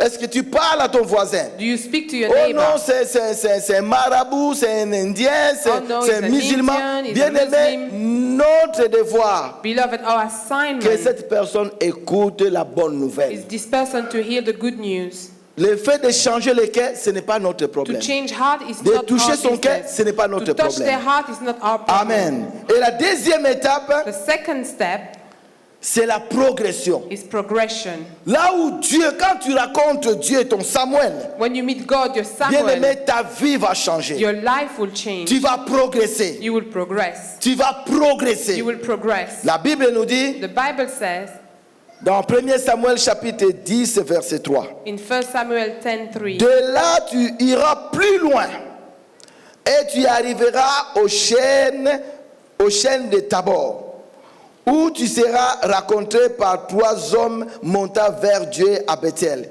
Est-ce que tu parles à ton voisin? Do you speak to your Oh neighbor? non, c'est un marabout, c'est un indien, c'est Oh no, c'est he's un an musulman. Indian, he's a Bien-aimé, notre devoir, Beloved, our que assignment cette personne écoute la bonne is nouvelle. this person to hear the good news. Le fait de changer le cœur, ce n'est pas notre To problème. change heart is De not toucher our son cœur, business. ce n'est pas notre To touch their problème. heart is not our problem. Amen. Et la deuxième étape, The second step c'est la progression. is progression. Là où Dieu, quand tu racontes Dieu, ton Samuel, When you meet God, your bien-aimé, Samuel, ta vie va changer. your life will change. Tu vas progresser. You will progress. Tu vas progresser. You will progress. La Bible nous dit, The Bible says dans 1 Samuel chapitre 10, verset 3, in 1 Samuel 10:3, de là tu iras plus loin et tu arriveras aux chaînes de Tabor, où tu seras rencontré par 3 hommes montant vers Dieu à Bethel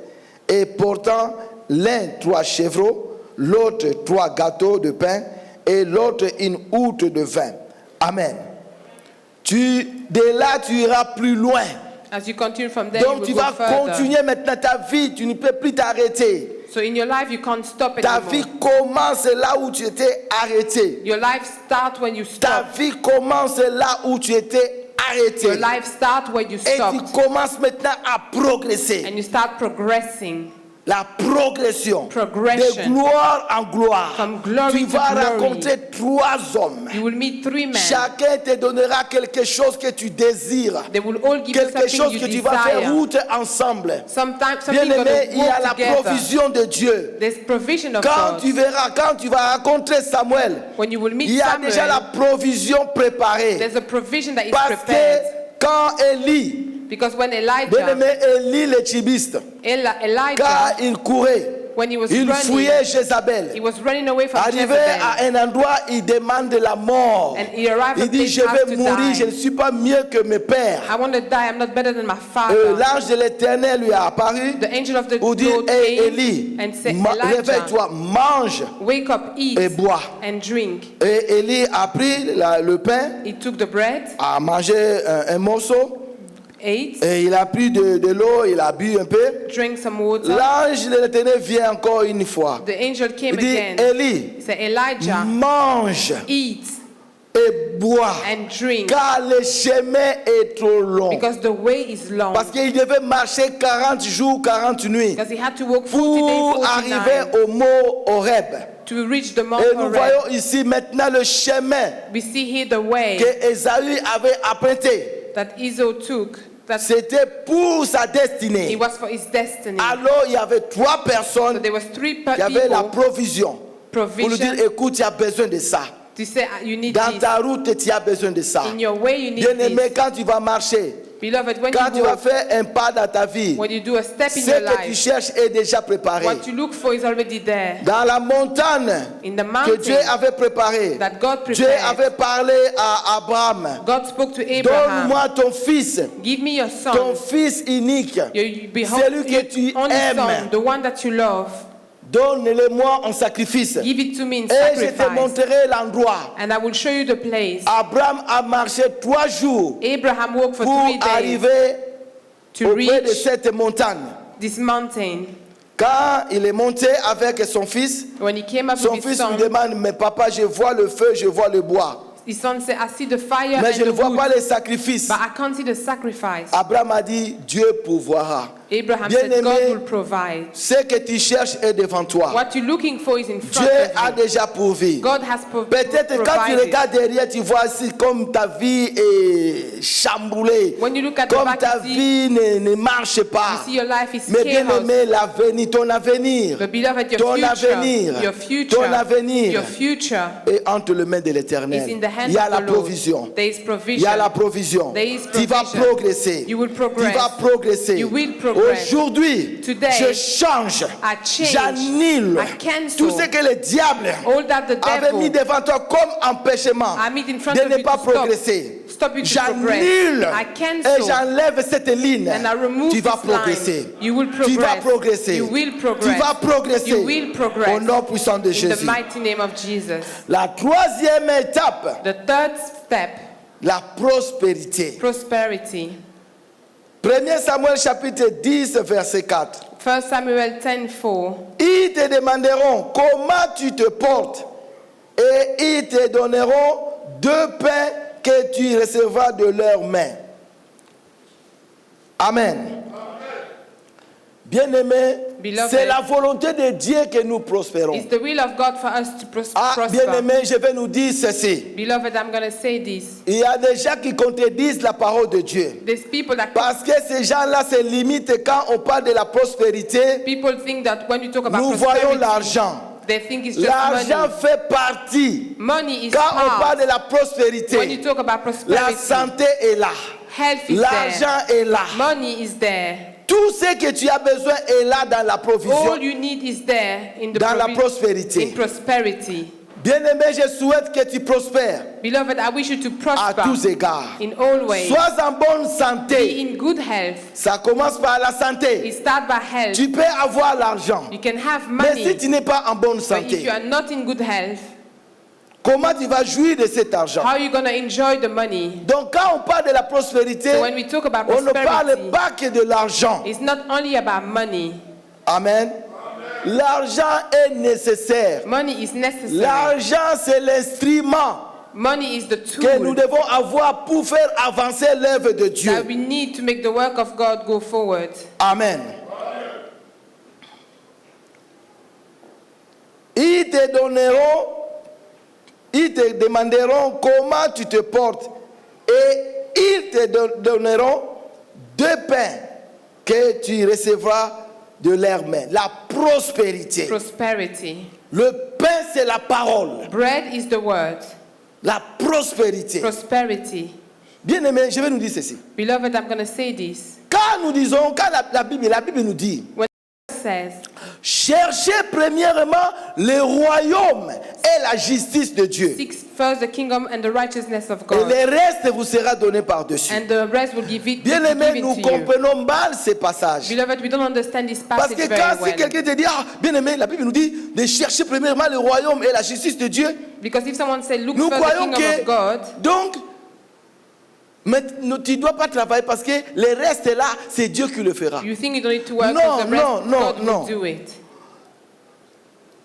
et portant l'un 3 chevreaux, l'autre 3 gâteaux de pain et l'autre une outre de vin. Amen. De là tu iras plus loin. as you continue from there, Donc tu you will vas go further. continuer maintenant ta vie, tu ne peux plus t'arrêter. So in your life, you can't stop Ta vie anymore. commence là où tu étais arrêté. Your life starts when you Ta stop. vie commence là où tu étais arrêté. Your life starts where you Et tu stopped. commences maintenant à progresser. And you start progressing. La progression. Progression. De gloire en gloire. From glory Tu to vas glory. rencontrer 3 hommes. You will meet 3 men. Chacun te donnera quelque chose que tu désires. They will all give you Quelque something chose you que tu vas faire desire. route ensemble. Sometimes Bien something aimé, going il y a to la work together. provision de Dieu. There's provision of Quand God. tu verras, quand tu vas rencontrer Samuel, When you will meet il y a déjà la Samuel, provision préparée. there's a provision that is Parce que prepared. quand Élie, Because when bien Elijah, aimé Élie le tibiste, quand Elijah, il courait, when he was il running, fouillait he Jézabel. was running away from Arrivé Jezebel. à un endroit, il demande la mort. And he arrived Il at dit, place je has vais to mourir, je ne die. suis pas mieux que mes pères. I want to die. I'm not better than my father. L'ange de l'Éternel lui a apparu The angel of the pour dire, Lord hey came Élie, and said, Elijah, réveille-toi, mange wake up, eat, et bois. and drink. Et Élie a pris le pain, He took the bread, a mangé un morceau, ate, et il a pris de l'eau, il a bu un peu. drank some water. L'ange de l'Éternel vient encore une fois. The angel came Il dit, again. Élie, He said, Elijah, mange eat et bois, and drink, car le chemin est trop long. because the way is long. Parce qu'il devait marcher 40 jours, 40 nuits Because he had to walk 40 days, pour 40 arriver nights au mont Horeb. to reach the Mount Et nous Horeb. voyons ici maintenant le chemin We see here the way que Ésaü avait emprunté. that Esau took. That C'était pour sa it destinée. was for his destiny. Alors il y avait 3 So personnes there was 3 qui avaient la people, provision. Pour lui dire, provision, écoute, tu as besoin de ça. to say you need Dans this. ta route, tu as besoin de ça. In your way, you need Bien-aimé, this. quand tu vas marcher, Beloved, when Quand you tu vas walk, faire un pas dans ta vie, when you do a step in ce your que tu life, cherches est déjà préparé. what you look for is already there. Dans la montagne In the que Dieu mountain avait préparée, that God Dieu prepared, avait parlé à Abraham. God spoke to Abraham. Donne-moi ton fils, Give me your ton son, fils unique. your behold, Celui que tu your only aimes. son, the one that you love. Donne-le-moi en sacrifice. Give it to me in Et je te sacrifice, montrerai l'endroit. and I will show you the place. Abraham a marché 3 jours Abraham walked for pour 3 days arriver to auprès de reach cette montagne. this mountain. Quand il est monté avec son fils, When he came up son with his fils lui son, demande, mais papa, je vois le feu, je vois le bois. his son said, I see the fire Mais and je ne the vois wood, pas les sacrifices. but I can't see the sacrifice. Abraham a dit, Dieu pourvoira. Abraham Bien said, God aimé, will provide. ce que tu cherches est devant toi. What you're looking for is in front Dieu a of you. déjà pourvu. God has Peut-être quand tu provided. regardes derrière, tu vois si comme ta vie est chamboulée, When you look at the comme back, ta you see, vie ne marche you pas. see your life is Mais bien chaos. aimé, l'avenir, ton avenir, But beloved, your ton future, avenir, your future, ton avenir your future est entre les mains de is l'Éternel. in the hands Il y a of la the Lord. provision. There is Il provision. y a la provision. There is Tu vas provision. progresser. You will Tu progress. vas progresser. You will progress. Aujourd'hui, Today, je change. I change. J'annule I cancel tout ce que le diable all that the avait mis devil devant toi comme empêchement I meet in front de of ne you pas to stop. progresser. Stop you to progress. J'annule I et cancel j'enlève cette ligne. and I remove Tu vas this line. progresser. You will Tu vas progress. progresser. You will Tu progress. vas progresser. You will progress. Au nom puissant de In the Jésus. mighty name of Jesus. La troisième étape, The third step, la prospérité. prosperity. 1 Samuel chapitre 10 verset 4. 1 Samuel 10:4. Ils te demanderont comment tu te portes et ils te donneront 2 pains que tu recevras de leurs mains. Amen. Bien-aimé, Beloved, c'est la volonté de Dieu que nous prospérons. It's the will of God for us to Ah, prosper. bien-aimé, je vais nous dire ceci. Beloved, I'm going to say this. Il y a des gens qui contredisent la parole de Dieu. There's people that Parce que ces gens-là se limitent quand on parle de la prospérité. people think that when you talk about Nous voyons prosperity, l'argent. they think it's just L'argent money. fait partie. Money is Quand on part. parle de la When you prospérité, talk about la prosperity, santé est là. health is there. L'argent est là. Money is there. Tout ce que tu as besoin est là dans la All provision, you need is there in the dans la in prospérité. prosperity. Bien-aimé, je souhaite que tu prospères Beloved, I wish you to à tous prosper égards. in all ways. Sois en bonne Be santé. in good health. Ça commence par la santé. It starts by health. Tu peux avoir l'argent. You can have Mais si money, tu n'es pas en bonne but if santé, you are not in good health, comment tu vas jouir de cet argent? how are you going to enjoy the money? Donc quand on parle de la prospérité, So when we talk about on ne parle prosperity, pas que de l'argent. it's not only about money. Amen. L'argent est nécessaire. Money is necessary. L'argent, c'est l'instrument Money is the que nous tool devons avoir pour faire avancer l'œuvre de that Dieu. we need to make the work of God go forward. Amen. Ils te demanderont comment tu te portes et ils te donneront 2 pains que tu recevras de leurs mains. La prospérité. Prosperity. Le pain, c'est la parole. Bread is the word. La prospérité. Prosperity. Bien aimé, je vais nous dire ceci. Beloved, I'm going to say this. Quand nous disons, quand la Bible nous dit, When it says, cherchez premièrement le royaume et la justice de Dieu. seek first the kingdom and the righteousness of Et God, le reste vous sera donné par-dessus. and the rest will give it Bien aimé, given nous to you. comprenons mal ces passages. Beloved, we don't understand this Parce passage que very quand si well. quelqu'un te dit, ah, bien aimé, la Bible nous dit de chercher premièrement le royaume et la justice de Dieu. Because if someone said, look Nous first the croyons kingdom of God, que, donc, mais tu ne dois pas travailler parce que le reste est là, c'est Dieu qui le fera. you think you don't need to work, No, because the rest no, no, God no. will do it.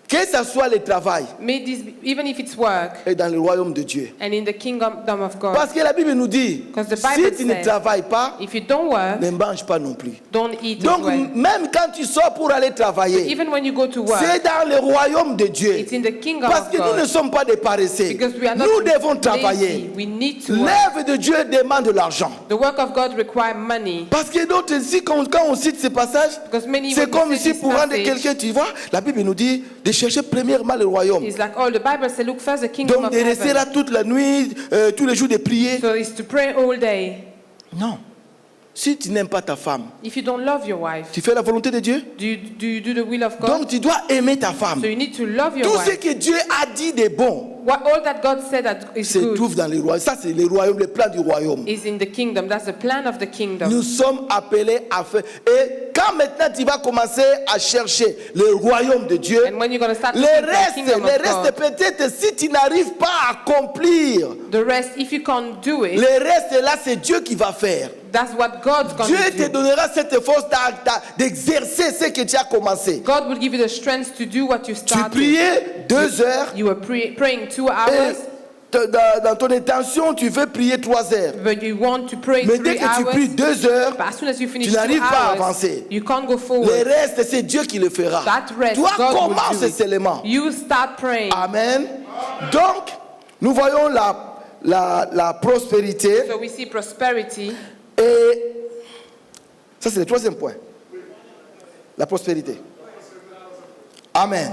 Que ce soit le travail May this be, even if it's work et dans le royaume de Dieu. and in the kingdom of God. Parce que la Bible nous dit, Because the si Bible tu ne says, travailles pas, if you don't work, ne mange pas non plus. don't eat as Donc, well. même quand tu sors pour aller travailler, Even when you go to work, c'est dans le royaume de Dieu. it's in the kingdom Parce of que nous ne God. sommes pas des paresseux. Because we are not Nous devons lazy. travailler. We need to work. L'œuvre de Dieu demande de l'argent. The work of God requires money. Parce que d'autres, ici, quand on cite ces passages, Because many c'est when we comme say si this pour rendre passage, quelqu'un, tu vois, la Bible nous dit de chercher premièrement le royaume. it's like, oh, the Bible says, look first the kingdom Donc of de rester là heaven. toute la nuit, tous les jours de prier. So it's to pray all day. Non. si tu n'aimes pas ta femme, If you don't love your wife, tu fais la volonté de Dieu? do you do the will of God? Donc tu dois aimer ta femme. So you need to love your Tout ce wife. que Dieu a dit de bon All that God said that is se good trouve dans les royaumes. Ça, c'est le royaume, le plan du royaume. is in the kingdom. That's the plan of the kingdom. Nous sommes appelés à faire. Et quand maintenant tu vas commencer à chercher le royaume de Dieu, And when you're going to start le looking for the reste, kingdom le of reste God, peut-être si tu n'arrives pas à accomplir, the rest, if you can't do it, le reste là, c'est Dieu qui va faire. that's what God's going Dieu to te do. donnera cette force d'exercer ce que tu as commencé. God will give you the strength to do what you Tu started. priais 2 heures You were praying 2 et hours, dans ton intention, tu veux prier 3 heures. but you want to pray Mais 3 dès que tu pries hours. 2 heures, But as soon as you finish tu 2 n'arrives pas à hours, avancer. you can't go Le forward. reste, c'est Dieu qui le fera. That rest, Toi, God will commence do it. seulement. You start praying. Amen. Donc, nous voyons la prospérité. So we see prosperity. Et ça, c'est le 3e point. La prospérité. Amen.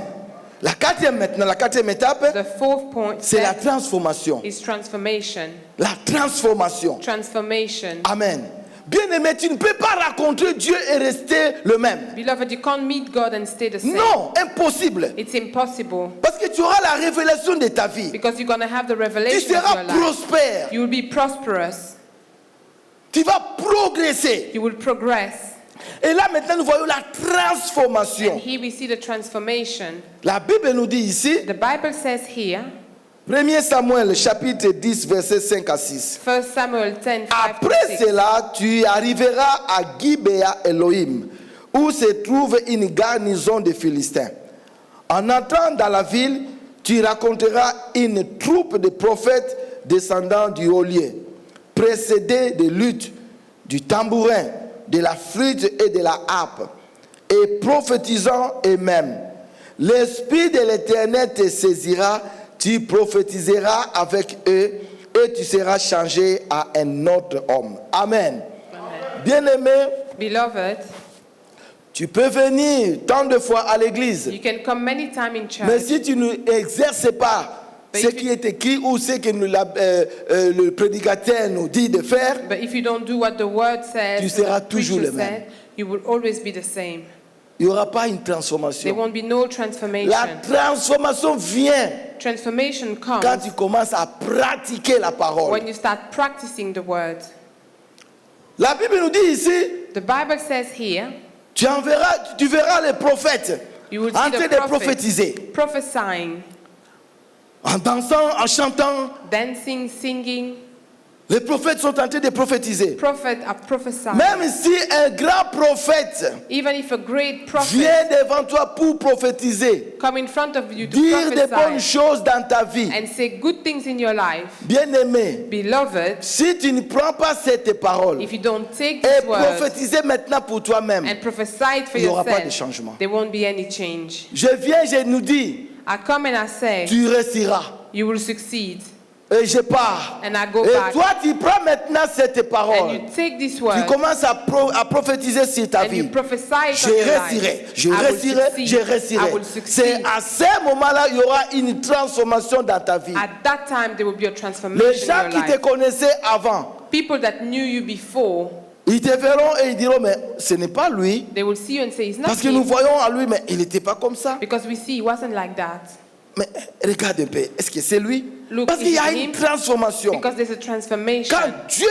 La 4e étape, The 4th point c'est la transformation. is transformation. La transformation. Transformation. Amen. Bien-aimé, tu ne peux pas rencontrer Dieu et rester le même. Beloved, you can't meet God and stay the same. Non, impossible. It's impossible. Parce que tu auras la révélation de ta vie. Because you're going to have the Tu revelation of seras your life. prospère. You will be prosperous. Tu vas progresser. You will progress. Et là, maintenant, nous voyons la transformation. And here we see the transformation. La Bible nous dit ici, The Bible says here, 1 Samuel chapitre 10, versets 5 à 6. 1 Samuel 10, 5 to Après 6. cela, tu arriveras à Gibea Elohim, où se trouve une garnison de Philistins. En entrant dans la ville, tu raconteras une troupe de prophètes descendant du haut lieu, précédés de luttes, du tambourin, de la flûte et de la harpe, et prophétisant eux-mêmes. L'Esprit de l'Éternel te saisira, tu prophétiseras avec eux, et tu seras changé à un autre homme. Amen. Bien-aimé, Beloved, tu peux venir tant de fois à l'église, you can come many times in mais church, si tu n'exerces pas ce qui est écrit ou ce que le prédicateur nous dit de faire, but if you don't do what the word says, Tu or seras the toujours preacher le même. said, you will always be the same. il n'y aura pas une There transformation. won't be no transformation. La transformation vient Transformation comes quand tu commences à pratiquer la parole. when you start practicing the word. La Bible nous dit ici, The Bible says here, tu verras les prophètes you will en see train the de prophets prophétiser, prophesying, en dansant, en chantant. dancing, singing. Les prophètes sont en train de prophétiser. Prophets are prophesying. Même si un grand prophète Even if a great prophet vient devant toi pour prophétiser, come in front of you to dire des bonnes prophesy choses dans ta vie, and say good things in your life, bien-aimé, beloved, si tu ne prends pas cette parole if you don't take et this word prophétiser maintenant pour toi-même, and prophesy it for il n'y aura pas de yourself, changement. there won't be any change. Je nous dis, I come and I say, tu réussiras. you will succeed. Et je pars. And I go Et back. toi, tu prends maintenant cette And parole. you take this Tu word commences à prophétiser sur ta and you vie. prophesy it Je on your réussirai, life. je I will réussirai, succeed. je réussirai. I will C'est succeed. à ce moment-là, il y aura une transformation dans ta vie. At that time, there will be a Les transformation gens in qui your te life. connaissaient avant, People that knew you before, ils te verront et ils diront, mais ce n'est pas lui. they will see you and say, it's not Parce que nous him. voyons en lui, mais il n'était pas comme ça. Because we see he wasn't like that. Mais regarde un peu, est-ce que c'est lui? Look, Parce qu'il y a is it une him? transformation. Because there's a transformation. Quand Dieu,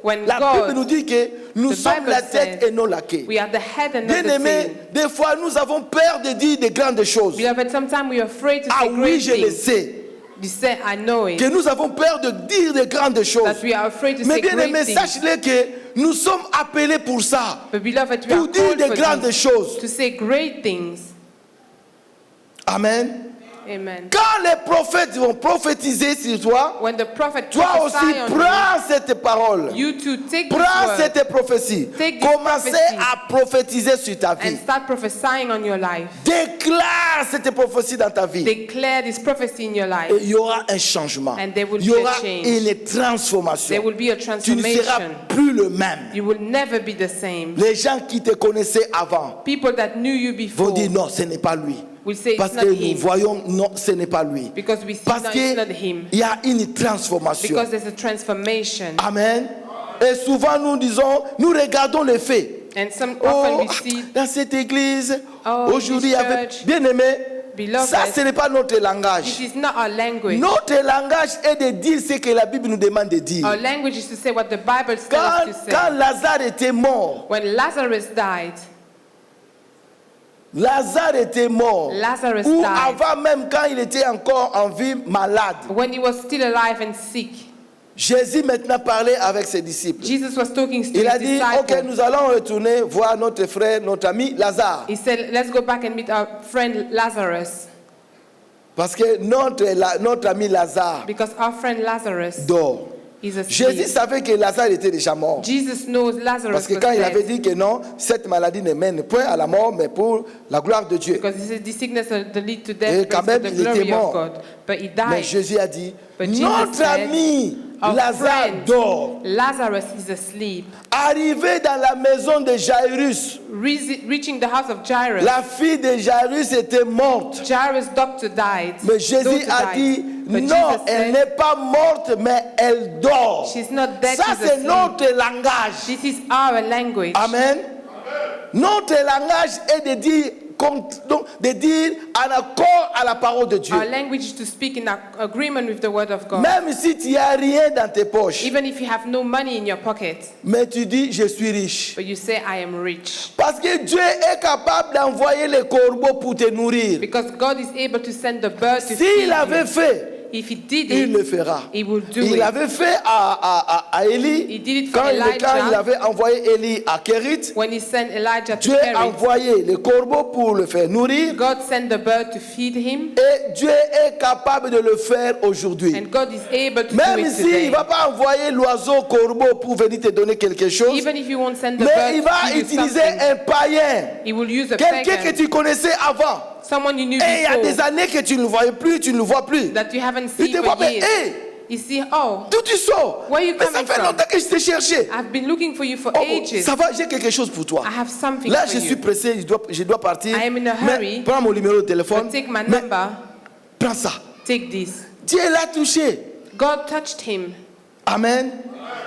When la God, Bible nous dit que nous the sommes Bible la tête says et non la queue. we are the head and not Bien the aimé, tail. des fois nous avons peur de dire de grandes choses. Beloved, sometimes we are afraid to Ah say oui, great je le things. sais. You say, I know it. Que nous avons peur de dire de grandes choses. That we are afraid to Mais say bien great aimé, things. sache-le que nous sommes appelés pour ça. But beloved, we Pour are dire called de for grandes this, choses. to say great things. Amen. Amen. Quand les prophètes vont prophétiser sur toi, When the prophet toi aussi prophesies on prends cette parole. you, you too take this Prends word cette prophétie. Take this Commencez prophecy. à prophétiser sur ta vie. and start prophesying on your life. Déclare cette prophétie dans ta vie. Declare this prophecy in your life. Et il y aura un changement. And there will Il y be a aura change. une transformation. There will be a Tu ne seras transformation. plus le même. You will never be the same. Les gens qui te connaissaient avant People that knew you vont before dire non, ce n'est pas lui. will say Parce it's que not nous him. voyons, non, ce n'est pas lui. Because we see Parce now it's not qu'il him. y a une transformation. Because there's a transformation. Amen. Et souvent nous regardons les faits. And often we Oh, see, dans cette église, Oh, aujourd'hui, il y this avait... church, Bien aimé, beloved, ça ce n'est pas notre this langage. is not our language. Notre langage est de dire ce que la Bible nous demande de dire. Our language is to say what the Bible tells us to Quand say. Lazare était mort, When Lazarus died, Lazare était mort. Lazarus Ou died. avant même quand il était encore en vie malade. When he was still alive and sick, Jésus maintenant parlait avec ses disciples. Jesus was talking to Il a his dit, ok, disciples. nous allons retourner voir notre frère, notre ami Lazare. He said, let's go back and meet our friend Lazarus. Parce que notre ami Lazare Because our friend Lazarus dort. is Jésus asleep. savait que Lazare était déjà mort. Jesus knows Lazarus Parce que was quand il avait dead. dit que non, cette maladie ne mène point à la mort, mais pour la gloire de Dieu. Because he said this sickness will lead to Et death, but quand it's for même, the il était glory mort. of God. But he Mais died. Jésus a dit, But Jesus notre said, ami Our Lazare friend dort. Lazarus is asleep. Arrivé dans la maison de Jairus, Reaching the house of Jairus, la fille de Jairus était morte. Jairus' doctor died. Mais Jésus Daughter a died. dit, But non, Jesus elle said, n'est pas morte, mais elle dort. she's not dead, Ça, she's c'est asleep. notre langage. This is our language. Amen. Notre langage est de dire, donc, de dire en accord à la parole de Dieu. Our language is to speak in agreement with the word of God. Même si tu n'as rien dans tes poches, Even if you have no money in your pocket, mais tu dis, je suis riche. but you say, I am rich. Parce que Dieu est capable d'envoyer les corbeaux pour te nourrir. Because God is able to send the bird to feed S'il avait you. fait, If he did il le it, fera. he will do Il it. avait fait à Élie, He did it for quand il Elijah. avait envoyé Élie à Kérit, When he sent Elijah to Dieu a Kerit, envoyé les corbeaux pour le faire nourrir. God sent the bird to feed him, Et Dieu est capable de le faire aujourd'hui. and God is able to do Même it s'il today. ne va pas envoyer l'oiseau corbeau pour venir te donner quelque chose, Even if you won't send the mais bird il to va give you utiliser something, un païen, he will use a quelqu'un que pagan, tu connaissais avant. someone you knew Et il y a des before, années que tu ne le voyais plus, tu ne le vois plus. that you haven't Il seen te voit, for mais years. hé, You see, oh, d'où tu sors? Where you Mais ça coming fait from? longtemps que je t'ai cherché. I've been looking for you for Oh, ages. ça va, j'ai quelque chose pour toi. I have something Là, for je suis you. pressé, je dois partir. I am in a Mais hurry. prends mon numéro de téléphone. But take my Mais number, prends ça. take this. Dieu l'a touché. God touched him. Amen.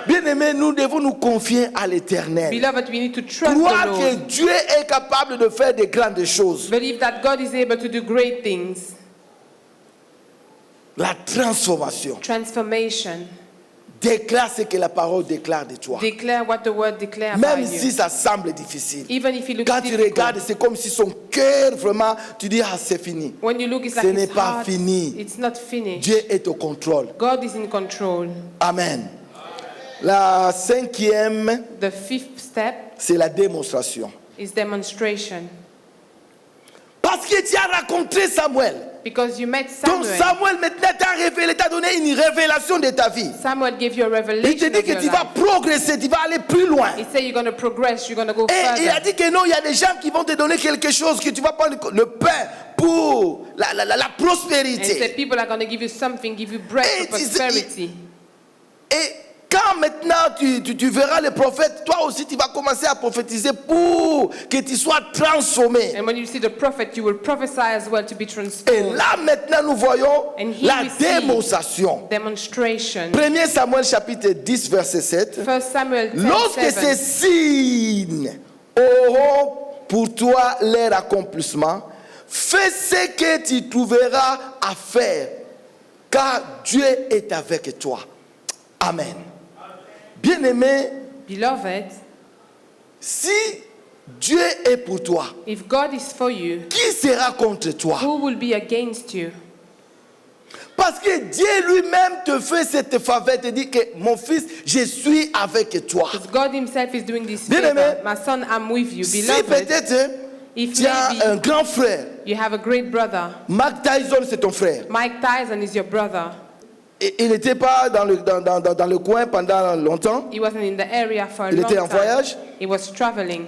Bien-aimés, nous devons nous confier à l'Éternel. Beloved, we need to trust Croire the que Lord. Dieu est capable de faire de grandes choses. Believe that God is able to do great things. La transformation. Transformation. Déclare ce que la parole déclare de toi. Declare what the word declares about Même si you. ça semble difficile. Even if it looks Quand tu difficult. regardes, c'est comme si son cœur vraiment, tu dis, ah, c'est fini. When you look, it's Ce like n'est it's pas hard. fini. It's not finished. Dieu est au contrôle. God is in control. Amen. La cinquième, The fifth step c'est la démonstration. is demonstration. Parce que tu as rencontré Samuel. Because you met Donc Samuel. Samuel maintenant t'a révélé, t'a donné une révélation de ta vie. Samuel gave you a Il te revelation dit of que your tu vas life. progresser, tu vas aller plus loin. He said you're going to progress, you're going to go Et il a further. dit que non, il y a des gens qui vont te donner quelque chose, que tu vas prendre le pain pour la And he said prospérité. people are going to give you something, give you bread Et for tu sais, prosperity. Et quand maintenant tu verras les prophètes, toi aussi tu vas commencer à prophétiser pour que tu sois transformé. And when you see the prophet, you will prophesy as well to be Et transformed. là maintenant nous voyons And here la we see démonstration. demonstration. 1 Samuel chapitre 10 verset 7. 1 Samuel 10, Lorsque 7. ces signes auront pour toi leur accomplissement, fais ce que tu trouveras à faire, car Dieu est avec toi. Amen. Bien-aimé, Beloved, si Dieu est pour toi, if God is for you, qui sera contre toi? who will be against you? Parce que Dieu lui-même te fait cette faveur, te dit que mon fils, je suis avec toi. Because God himself is doing this Bien favor. aimé. My son, I'm with you. Si Beloved, peut-être if tu as maybe un grand frère, you have a great brother, Mark Tyson c'est ton frère. Mike Tyson is your brother. Et il n'était pas dans le coin pendant longtemps. He wasn't in the area for a Il long était en time. voyage. He was traveling.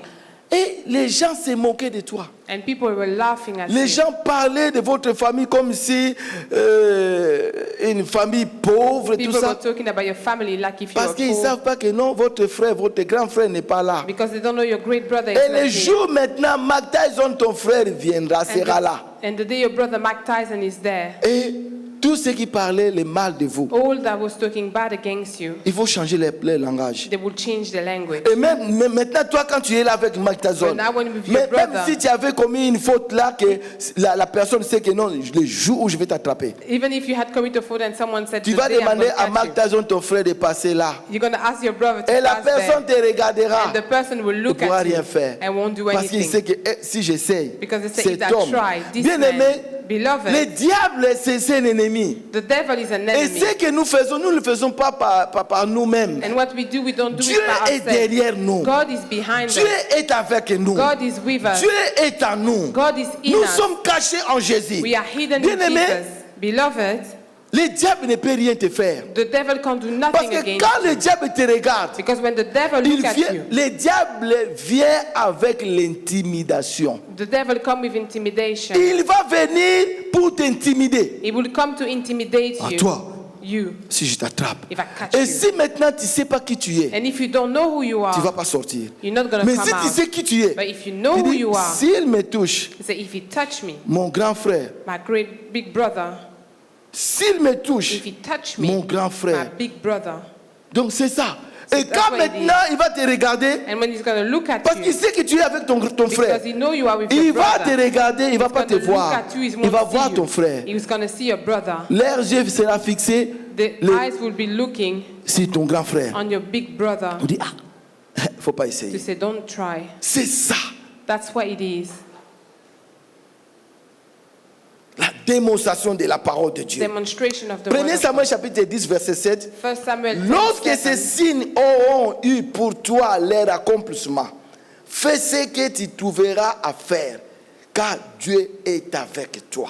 Et les gens se moquaient de toi. And people were laughing at Les him. gens parlaient de votre famille comme si une famille pauvre, tout People were ça. talking about your family like if you Parce were qu'ils ne poor. savent pas que non, votre frère, votre grand frère n'est pas là. Because they don't know your great brother is Et not le here. jour maintenant, Mark Tyson, ton frère, viendra, sera là. And the day your brother Mike Tyson is there, Et tous ceux qui parlaient le mal de vous, all that was talking bad against you, il faut changer leur langage. they will change the language. Et même maintenant, toi, quand tu es là avec Mike Tyson, But now when with your même brother, si tu avais commis une faute là, que la personne sait que non, le jour où je vais t'attraper, even if you had committed a fault and someone said, tu vas "Today I'm demander gonna à catch Mike you," Tyson, ton frère, de passer là. you're going to ask your brother to Et la pass personne there. te regardera. And the person will Ne look pourra at rien you faire. and won't do Parce qu'il anything. sait que si j'essaye, Because they say, cet if I homme, try, this bien man, aimé, beloved, le diable, c'est un ennemi. the devil is an Et enemy. ce que nous faisons, nous ne le faisons pas par nous-mêmes. And what we don't do Dieu it by est ourselves. derrière nous. God is behind Dieu us. est avec nous. God is with us. Dieu est en nous. God is in Nous us. sommes cachés en Jésus. We are hidden Bien in aimé, Jesus. Beloved, le diable ne peut rien te faire. the devil can't do Parce nothing que against quand you. le diable te regarde, Because when the devil look at you, le diable vient avec l'intimidation. the devil come with intimidation. Il va venir pour t'intimider. He will come to intimidate À you. toi, You. si je t'attrape. If I catch Et you. si maintenant tu ne sais pas qui tu es, And if you don't know who you tu ne vas are, pas sortir. you're not going to Mais come si tu out. sais qui tu es, But if you know tu who dis, you are, s'il me touche, you say, if he touch me, mon grand frère, my great big brother, s'il me touche, if he touch mon me, grand my frère. big brother. Donc c'est ça. Et that's quand what it maintenant il va te regarder, And when he's going to look at parce qu'il you, sait que tu es avec ton frère, because he know you are with il your va te brother, regarder, il ne va he's pas te going to look voir. at you, he Il won't va see voir you. ton frère. He's going to see your brother. Leur yeux sera fixé The Le- eyes will be looking sur ton grand frère. on your big brother On dit, faut pas to essayer. say, don't try. C'est ça, That's what it is. la démonstration de la parole de Dieu. Demonstration of the Prenez word of Samuel God. chapitre 10, verset 7. 1 Samuel Lorsque 10, ces 7. signes auront eu pour toi leur accomplissement, fais ce que tu trouveras à faire, car Dieu est avec toi.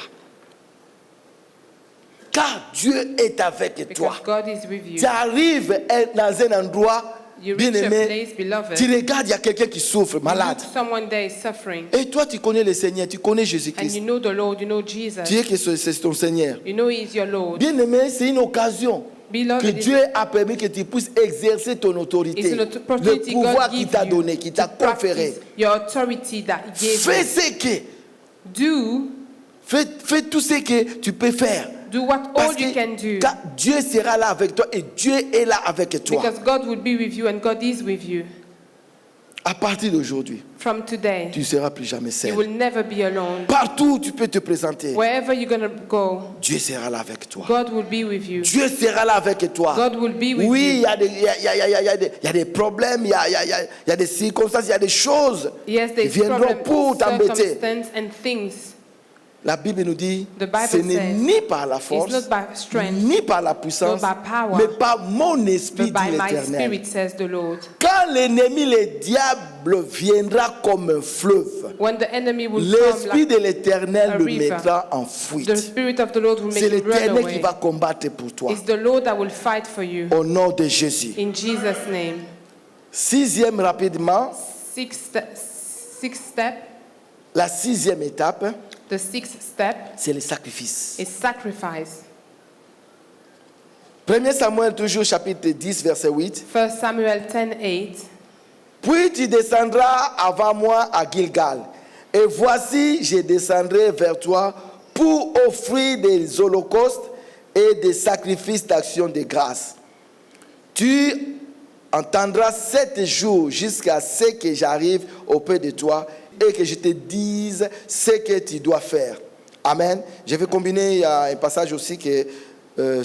Car Dieu est avec toi. Because God is with you. Tu arrives dans un endroit, You bien reach a aimé, place, beloved. tu regardes, il y a quelqu'un qui souffre, malade. Look, someone there is suffering. Et toi, tu connais le Seigneur, tu connais And Jésus-Christ. you know the Lord, you know Jesus. Tu sais que c'est ton Seigneur. You know He is your Lord. Bien aimé, c'est une occasion Beloved, que it is- Dieu a permis que tu puisses exercer ton autorité, It's an le opportunity pouvoir God qu'il gives t'a you donné, qu'il t'a to conféré. practice your authority that He gave Fais you. ce que, Do fais tout ce que tu peux faire. what Parce all you can do. car Dieu sera là avec toi et Dieu est là avec toi. Because God will be with you and God is with you. À partir d'aujourd'hui, From today, tu ne seras plus jamais you seul. will never be alone. Partout où tu peux te présenter, Wherever you're going to go, Dieu sera là avec toi. God will be with you. Dieu sera là avec toi. God will be with Oui, you. il y a des- il y a- il y a- il y a- il y a des- il y a des problèmes, il y a des circonstances, il y a des choses Yes, qui there's viendront pour problems, t'embêter. circumstances, and things. La Bible nous dit, The Bible ce n'est says, ni par la force, not by strength, ni par la puissance, not by power, mais par mon esprit, But by dit my l'Éternel. spirit, says the Lord. Quand l'ennemi, le diable, viendra comme un fleuve, When the enemy will come l'esprit like de l'Éternel a le river, mettra en the fuite. spirit of the Lord will make C'est him run l'Éternel qui away. va combattre pour toi. It's the Lord that will fight for you. Au nom de Jésus. In Jesus' name. Sixième rapidement, Sixth step, la sixième étape, the sixth step c'est le sacrifice. is sacrifice. 1 Samuel, toujours chapitre 10, verset 8. 1 Samuel 10:8. Puis tu descendras avant moi à Gilgal. Et voici, je descendrai vers toi pour offrir des holocaustes et des sacrifices d'action de grâce. Tu entendras 7 jours jusqu'à ce que j'arrive auprès de toi et que je te dise ce que tu dois faire. Amen. Je vais combiner, il y a un passage aussi que le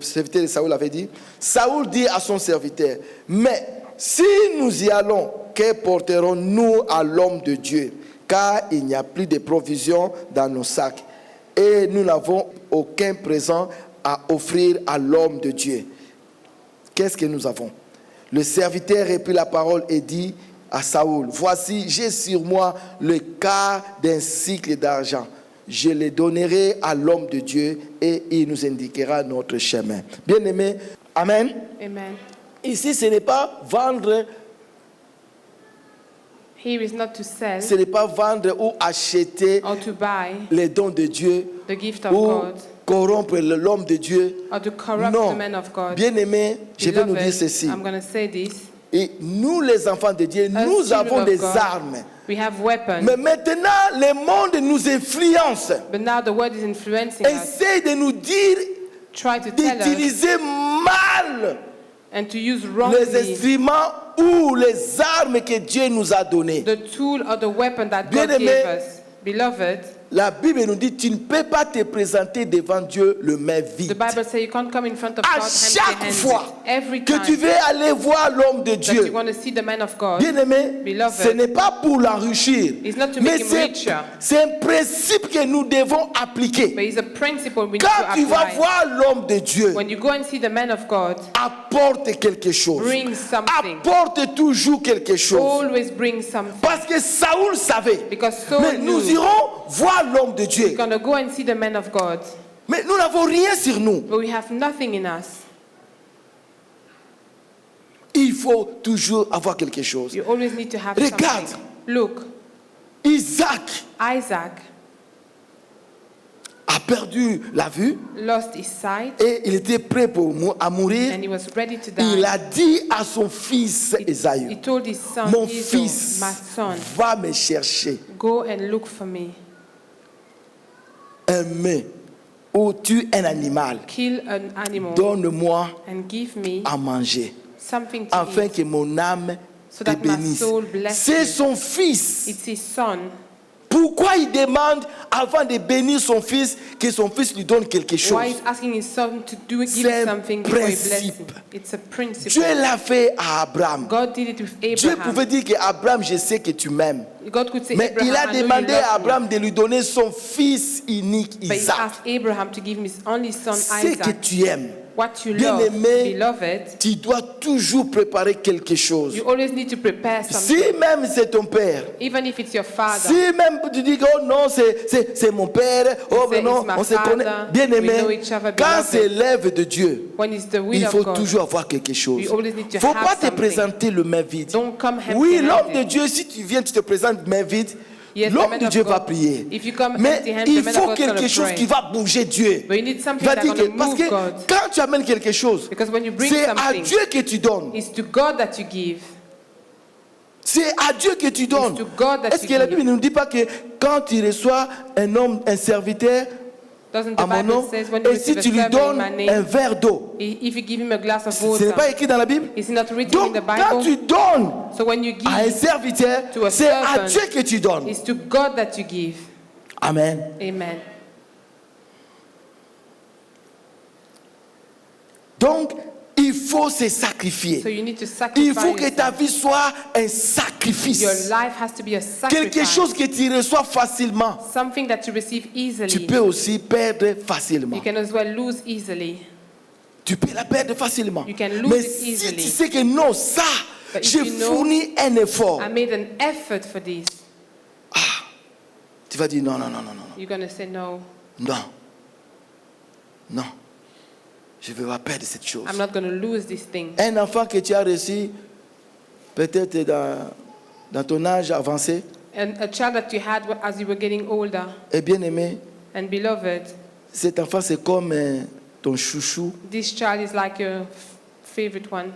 serviteur de Saoul avait dit. Saoul dit à son serviteur, mais si nous y allons, que porterons-nous à l'homme de Dieu? Car il n'y a plus de provisions dans nos sacs et nous n'avons aucun présent à offrir à l'homme de Dieu. Qu'est-ce que nous avons? Le serviteur reprit la parole et dit à Saoul, voici, j'ai sur moi le quart d'un cycle d'argent. Je le donnerai à l'homme de Dieu et il nous indiquera notre chemin. Bien-aimé, amen. Amen. Ici, ce n'est pas vendre, Here is not to sell ce n'est pas vendre ou acheter or to buy les dons de Dieu the gift of ou God corrompre l'homme de Dieu. or to corrupt Non, the man of God. bien-aimé, je vais nous dire Beloved, ceci. I'm going to say this. Et nous, les enfants de Dieu, nous children avons of des God, armes We have weapons. Mais maintenant, le monde nous influence. But now the world is influencing us. Essaye de nous dire Try to tell us d'utiliser mal and to use les wrongly instruments ou les armes que Dieu nous a données. the tool or the weapon that God Bien-aimé, gave us. Beloved, la Bible nous dit tu ne peux pas te présenter devant Dieu le main the vide. Bible says you can't come in front of À God chaque empty-handed. fois Every que time tu veux aller voir l'homme de that you Dieu, want to see the man of God, bien-aimé, Beloved, ce n'est pas pour l'enrichir, it's not to mais make him richer. c'est un principe que nous devons appliquer. but it's a principle we need Quand to tu vas apply. voir l'homme de Dieu, When you go and see the man of God, apporte quelque chose. bring something. Apporte toujours quelque chose. Always bring something. Parce que Saoul savait. Because Saul Mais nous knew. irons voir l'homme de Dieu. We're going to go and see the man of God, Mais nous n'avons rien sur nous. but we have nothing in us. Il faut toujours avoir quelque chose. You always need to have Regarde. something. Look, Isaac Isaac a perdu la vue lost his sight et il était prêt à mourir. and he was ready to Il die. a dit à son fils He Esaü, told his son, mon Esau, fils, my son, va me chercher go and look for me. un mets ou tue un animal. Kill an animal Donne-moi and give me à manger, something to afin eat, que mon âme so te that my bénisse. soul bless C'est you. son fils. It's his son. Pourquoi il demande, avant de bénir son fils, que son fils lui donne quelque chose? Why is asking his son to do give C'est un something before he blesses him? principe. It's a principle. Dieu l'a fait à Abraham. God did it with Dieu Abraham. pouvait dire qu'Abraham, je sais que tu m'aimes. God could say, Mais Abraham, il a I know you demandé love à me. Abraham de lui donner son fils unique, But he Isaac. asked Abraham to give him his only son Ce que Isaac. tu aimes, What you bien love, aimé, beloved, tu dois toujours préparer quelque chose. you always need to prepare something. Si même c'est ton père, Even if it's your father. si même tu dis que oh non, c'est mon père, oh say, mais non, "It's my on se connaît. father, Bien we know aimé, each other, quand beloved." c'est l'œuvre de Dieu, When it's the will il of faut God, toujours avoir quelque chose. you always need to Il ne faut have pas te something. présenter le main vide. Don't come Oui, l'homme de empty-handed. Dieu, si tu viens, tu te présentes main vide, Yes, the l'homme man de of Dieu God, va prier. if you come Mais empty-handed, il the man faut of God's quelque gonna chose pray. qui va bouger Dieu. But you need something Va that's dire going que, to parce move que God. quand tu amènes quelque chose, Because when you bring c'est à something, Dieu que tu donnes. it's to God that you give. C'est à Dieu que tu donnes. It's to God that Est-ce you que la give. Bible ne nous dit pas que quand tu reçois un homme, un serviteur Doesn't the à mon Bible nom, says when you et si receive a tu lui servant in donnes my un name, verre d'eau, if you give him a glass of ce n'est pas water, écrit dans la Bible? is it not written Donc, in the quand tu Bible? donnes So when you à un give, serviteur, to a c'est à servant, Dieu que tu donnes. it's to God that you give. Amen. Amen. Donc, il faut se sacrifier. So you need to Il sacrifice faut que ta yourself. vie soit un sacrifice. Your life has to be a Quelque sacrifice. chose que tu reçois facilement. Something that you receive Tu easily. peux aussi perdre facilement. You can as well lose easily. Tu peux la perdre facilement. You can lose Mais it si easily. tu sais que non, ça, But if j'ai you know, fourni un effort, I made an effort for this. tu vas dire non, non, non, non, non, You're going to say no. non. Non. Je ne vais pas perdre cette chose. I'm not going to lose this thing. Un enfant que tu as reçu, peut-être dans ton âge avancé, And a child that you had as you were getting older est bien aimé. and beloved, Cet enfant, c'est comme ton chouchou. this child is like your favorite one.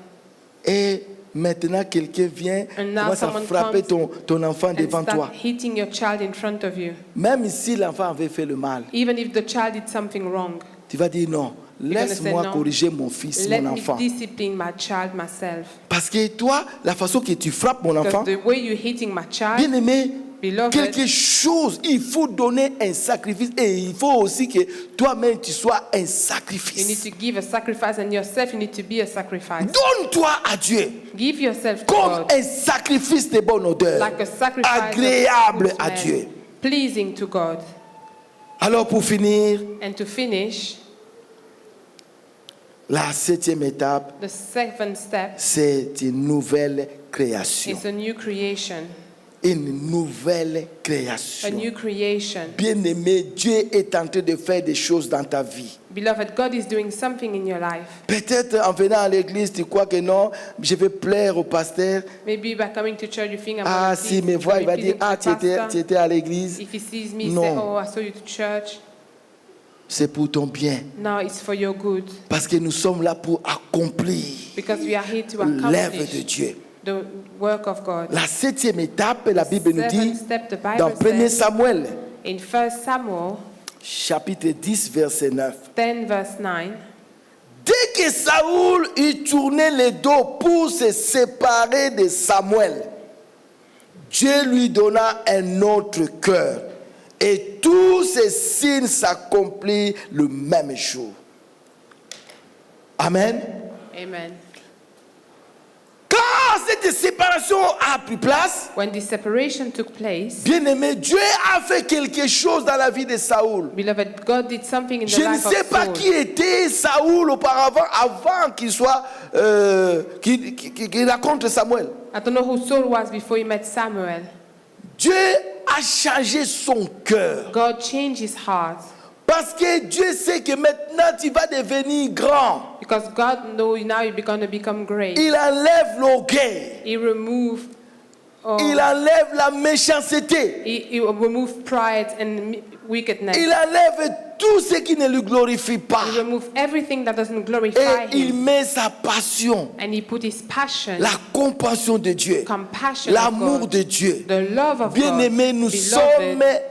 Et maintenant, quelqu'un vient, And now commence à someone frapper comes ton enfant And devant toi. start hitting your child in front of you. Même si l'enfant avait fait le mal, Even if the child did something wrong, tu vas dire non, gonna laisse-moi say no. corriger mon fils, let mon me enfant. discipline my child myself. Parce que toi, la façon que tu frappes mon enfant, Because the way you're hitting my child, bien aimé, beloved, quelque chose, il faut donner un sacrifice et il faut aussi que toi-même tu sois un you need sacrifice. to give a sacrifice, and yourself you need to be a sacrifice. Donne-toi à Dieu Give yourself to comme God un sacrifice de bonne odeur, like a sacrifice of agréable good à smell, Dieu. pleasing to God. Alors pour finir, And to finish, la 7e étape, the seventh step c'est une nouvelle création. is a new creation. Une nouvelle A création. new creation. Bien-aimé, Dieu est en train de faire des choses dans ta vie. Beloved, God is doing something in your life. Peut-être en venant à l'église, tu crois que non, je vais plaire au pasteur. Maybe by coming to church, you think I'm Ah, going to si me voit, il va dire, ah, tu étais à l'église. If he sees me, Non. say, oh, I saw you to church. C'est pour ton bien. No, it's for your good. Parce que nous sommes là pour accomplir Because we are here to l'œuvre de accomplish Dieu. the work of God. La 7e étape, la Bible nous dit, Seventh step, the dans Bible 1 says Samuel, in 1 Samuel chapitre 10, verset 9. 10 verse 9, Dès que Saoul eut tourné le dos pour se séparer de Samuel, Dieu lui donna un autre cœur. Et tous ces signes s'accomplirent le même jour. Amen. Amen. Quand cette séparation a pris place, When this separation took place, bien-aimé, Dieu a fait quelque chose dans la vie de Saoul. beloved, God did something in the Je ne life sais of pas Saul. qui était Saoul auparavant, avant qu'il soit, qu'il raconte Samuel. I don't know who Saul was before he met Samuel. Dieu a changé son cœur. God changed his heart Parce que Dieu sait que maintenant tu vas devenir grand. because God knows now you're going to become great. Il enlève l'orgueil. He removed, Il enlève la méchanceté. he removed pride and wickedness. Il enlève tout ce qui ne le glorifie pas. He removed everything that doesn't glorify Et il him. met sa passion, And he put his passion, la compassion de Dieu, compassion l'amour of God, de Dieu. the love of Bien-aimés, God. nous sommes Beloved,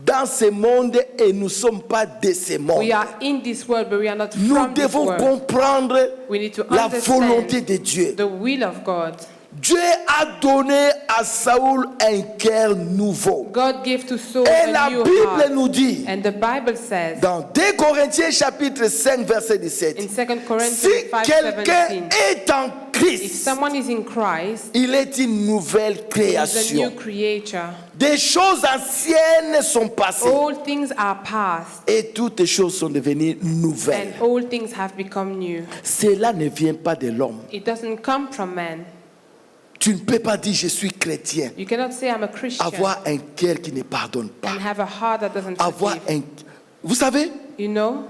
dans ce monde et nous ne sommes pas de ce monde. we are in this world, but we are not Nous from this devons world. comprendre We need to la volonté understand de Dieu. the will of God. Dieu a donné à Saoul un cœur nouveau. God gave to Saul Et la a new Bible heart. nous dit, And the Bible says dans 2 Corinthiens chapitre 5 verset 17, in 2 Corinthians si quelqu'un 5:17, est en if Christ, someone is in Christ, il est une nouvelle he is a création. new creature. Des choses anciennes sont passées All things are past, et toutes les choses sont devenues nouvelles. and all things have become new. Cela ne vient pas de l'homme. It doesn't come from man. Tu ne peux pas dire je suis chrétien. You cannot say I'm a Christian Avoir un cœur qui ne pardonne pas. and have a heart that doesn't Avoir forgive. Vous savez, You know,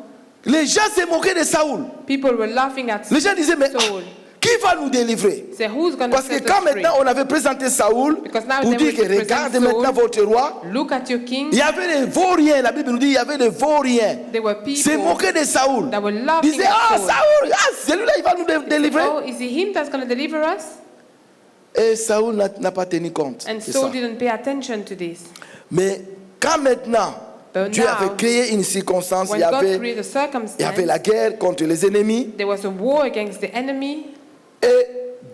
les gens se moquaient de Saoul. people were laughing at Les gens disaient, mais Saul. qui va nous délivrer? Say, who's going to Parce que set quand us free? maintenant on avait présenté Saoul Because now pour they dire will que present regardez Saul. maintenant votre roi, Look at your king. il y avait des vauriens, la Bible nous dit il y avait des vauriens. There were Se people moquaient de Saoul. that were Ils laughing disaient, at ah Saul. Saoul, celui-là il va nous délivrer. Oh, is it him that's going to deliver us? Et Saoul n'a pas tenu compte And de Saul ça. didn't pay attention to this. Mais quand maintenant But Dieu now, avait créé une circonstance, When il y God avait created a Il y avait la circumstance, guerre contre les ennemis there was a war against the enemy, et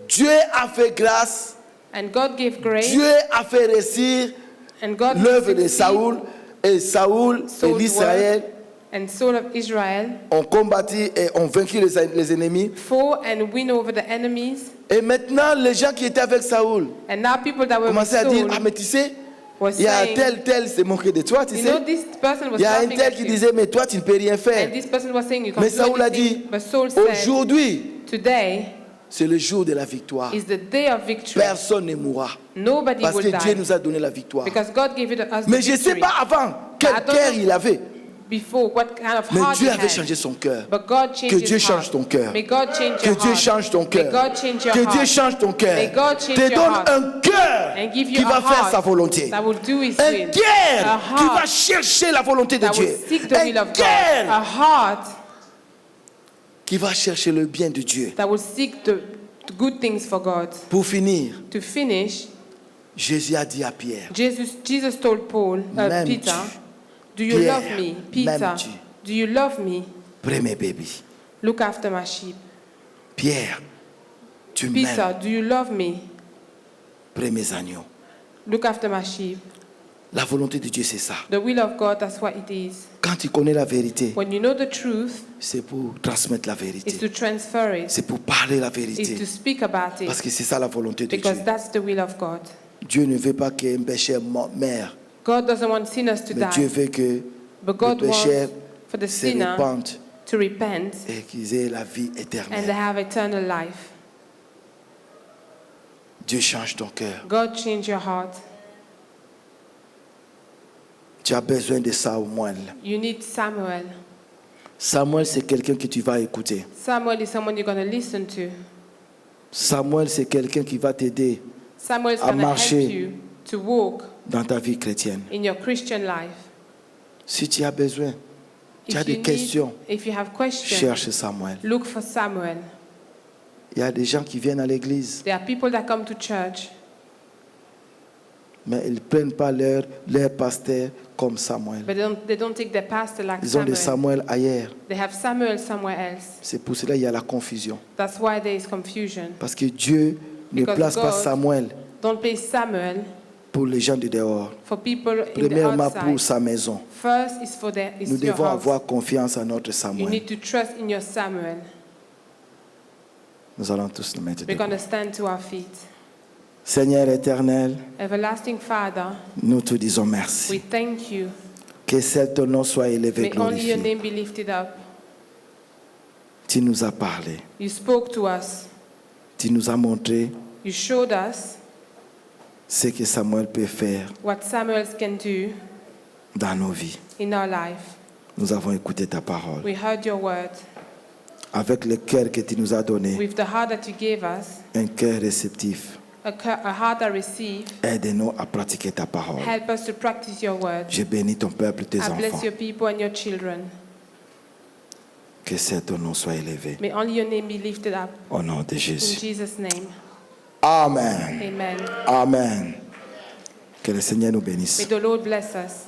Dieu a fait grâce, and God gave grace, Dieu a fait réussir and God l'œuvre de succeeded, Saoul et Saoul et Saul's l'Israël and Saul of Israel ont combattu et ont vaincu les ennemis. fought and win over the enemies. Et maintenant, les gens qui étaient avec Saoul And now people that were with commençaient à dire, Saul ah mais tu sais, were il y a saying, tel s'est moqué de toi, tu you sais. know, this person was Il y a un laughing tel at qui you. disait, mais toi tu ne peux rien faire. And this person was saying, you Mais can't do Saoul a dit, anything. But Saul said, aujourd'hui, today c'est le jour de la victoire. is the day of victory. Personne ne mourra. Nobody Parce que will Dieu die. nous a donné la victoire. Because God gave it us the Mais je ne sais victory. pas avant quel I don't cœur know il avait. Before, what kind of Mais heart Dieu he avait had. changé son cœur. But God changed Que his Dieu heart. change ton cœur. May God change Que your Dieu heart. change ton May cœur. God change your Que heart. Dieu change ton cœur. May God change Te your donne heart. un cœur And give you qui a va faire heart sa volonté. that will do his Un will. cœur A qui heart va chercher la volonté de that will Dieu. seek the will Un of God. cœur A heart qui va chercher le bien de Dieu. that will seek the good things for God. Pour finir, To finish, Jésus a dit à Pierre, Jesus told M'aimes-tu? Peter, do you Pierre, love me? Peter, m'aimes-tu? do you love me? prends mes bébés. Look after my sheep. Pierre, tu Peter, m'aimes, do you love me? prends mes agneaux. Look after my sheep. La volonté de Dieu, c'est ça. The will of God, that's what it is. Quand tu connais la vérité, When you know the truth, c'est pour transmettre la is vérité. to transfer it, C'est pour parler la is to vérité. speak about Parce it, que c'est ça la volonté de Dieu. because that's the will of God. Dieu ne veut pas qu'un pécheur meure, God doesn't want sinners to mais Dieu die, veut que but God le pécheur wants for the se sinner répande to repent et qu'ils aient la vie and they éternelle. have eternal life. Dieu change ton cœur. God change your heart. Tu as besoin de Samuel. You need Samuel. Samuel, c'est quelqu'un que tu vas écouter. Samuel is someone you're going to listen to. Samuel, c'est quelqu'un qui va t'aider Samuel is à going to help marcher. you to walk dans ta vie chrétienne. in your Christian life. Si tu as besoin, tu as des questions, If you have questions, cherche Samuel. look for Samuel. Il y a des gens qui viennent à l'église, There are people that come to church, mais ils ne prennent pas leur pasteur comme Samuel. but they don't take their pastor like Ils ont des Samuel. Samuel ailleurs. They have Samuel somewhere else. C'est pour cela qu'il y a la confusion. That's why there is confusion. Parce que Dieu ne Because place pas God Samuel Don't place Samuel pour les gens de dehors. for people in the Premièrement, pour outside. sa maison. First is for Nous your devons house. avoir confiance en notre You Samuel. need to trust in your Samuel. Nous allons tous nous mettre We're debout. going to stand to our feet. Seigneur éternel, Everlasting Father, nous te disons merci. we thank you. Que seul ton nom soit élevé, May only your glorifié. name be lifted up. Tu nous as parlé. You spoke to us. Tu nous as montré You showed us ce que Samuel peut faire what Samuel can do dans nos vies. in our life. Nous avons écouté ta parole. We heard your word. Avec le cœur que tu nous as donné, With the heart that you gave us, un cœur réceptif. a heart that receives, Aide-nous à pratiquer ta parole. help us to practice your word. Je bénis ton peuple, tes I bless enfants. your people and your children. Que seul ton nom soit élevé. May only your name be lifted up. Au nom de In Jésus. Jesus' name. Amen. Amen. Amen. Que le Seigneur nous bénisse. May the Lord bless us.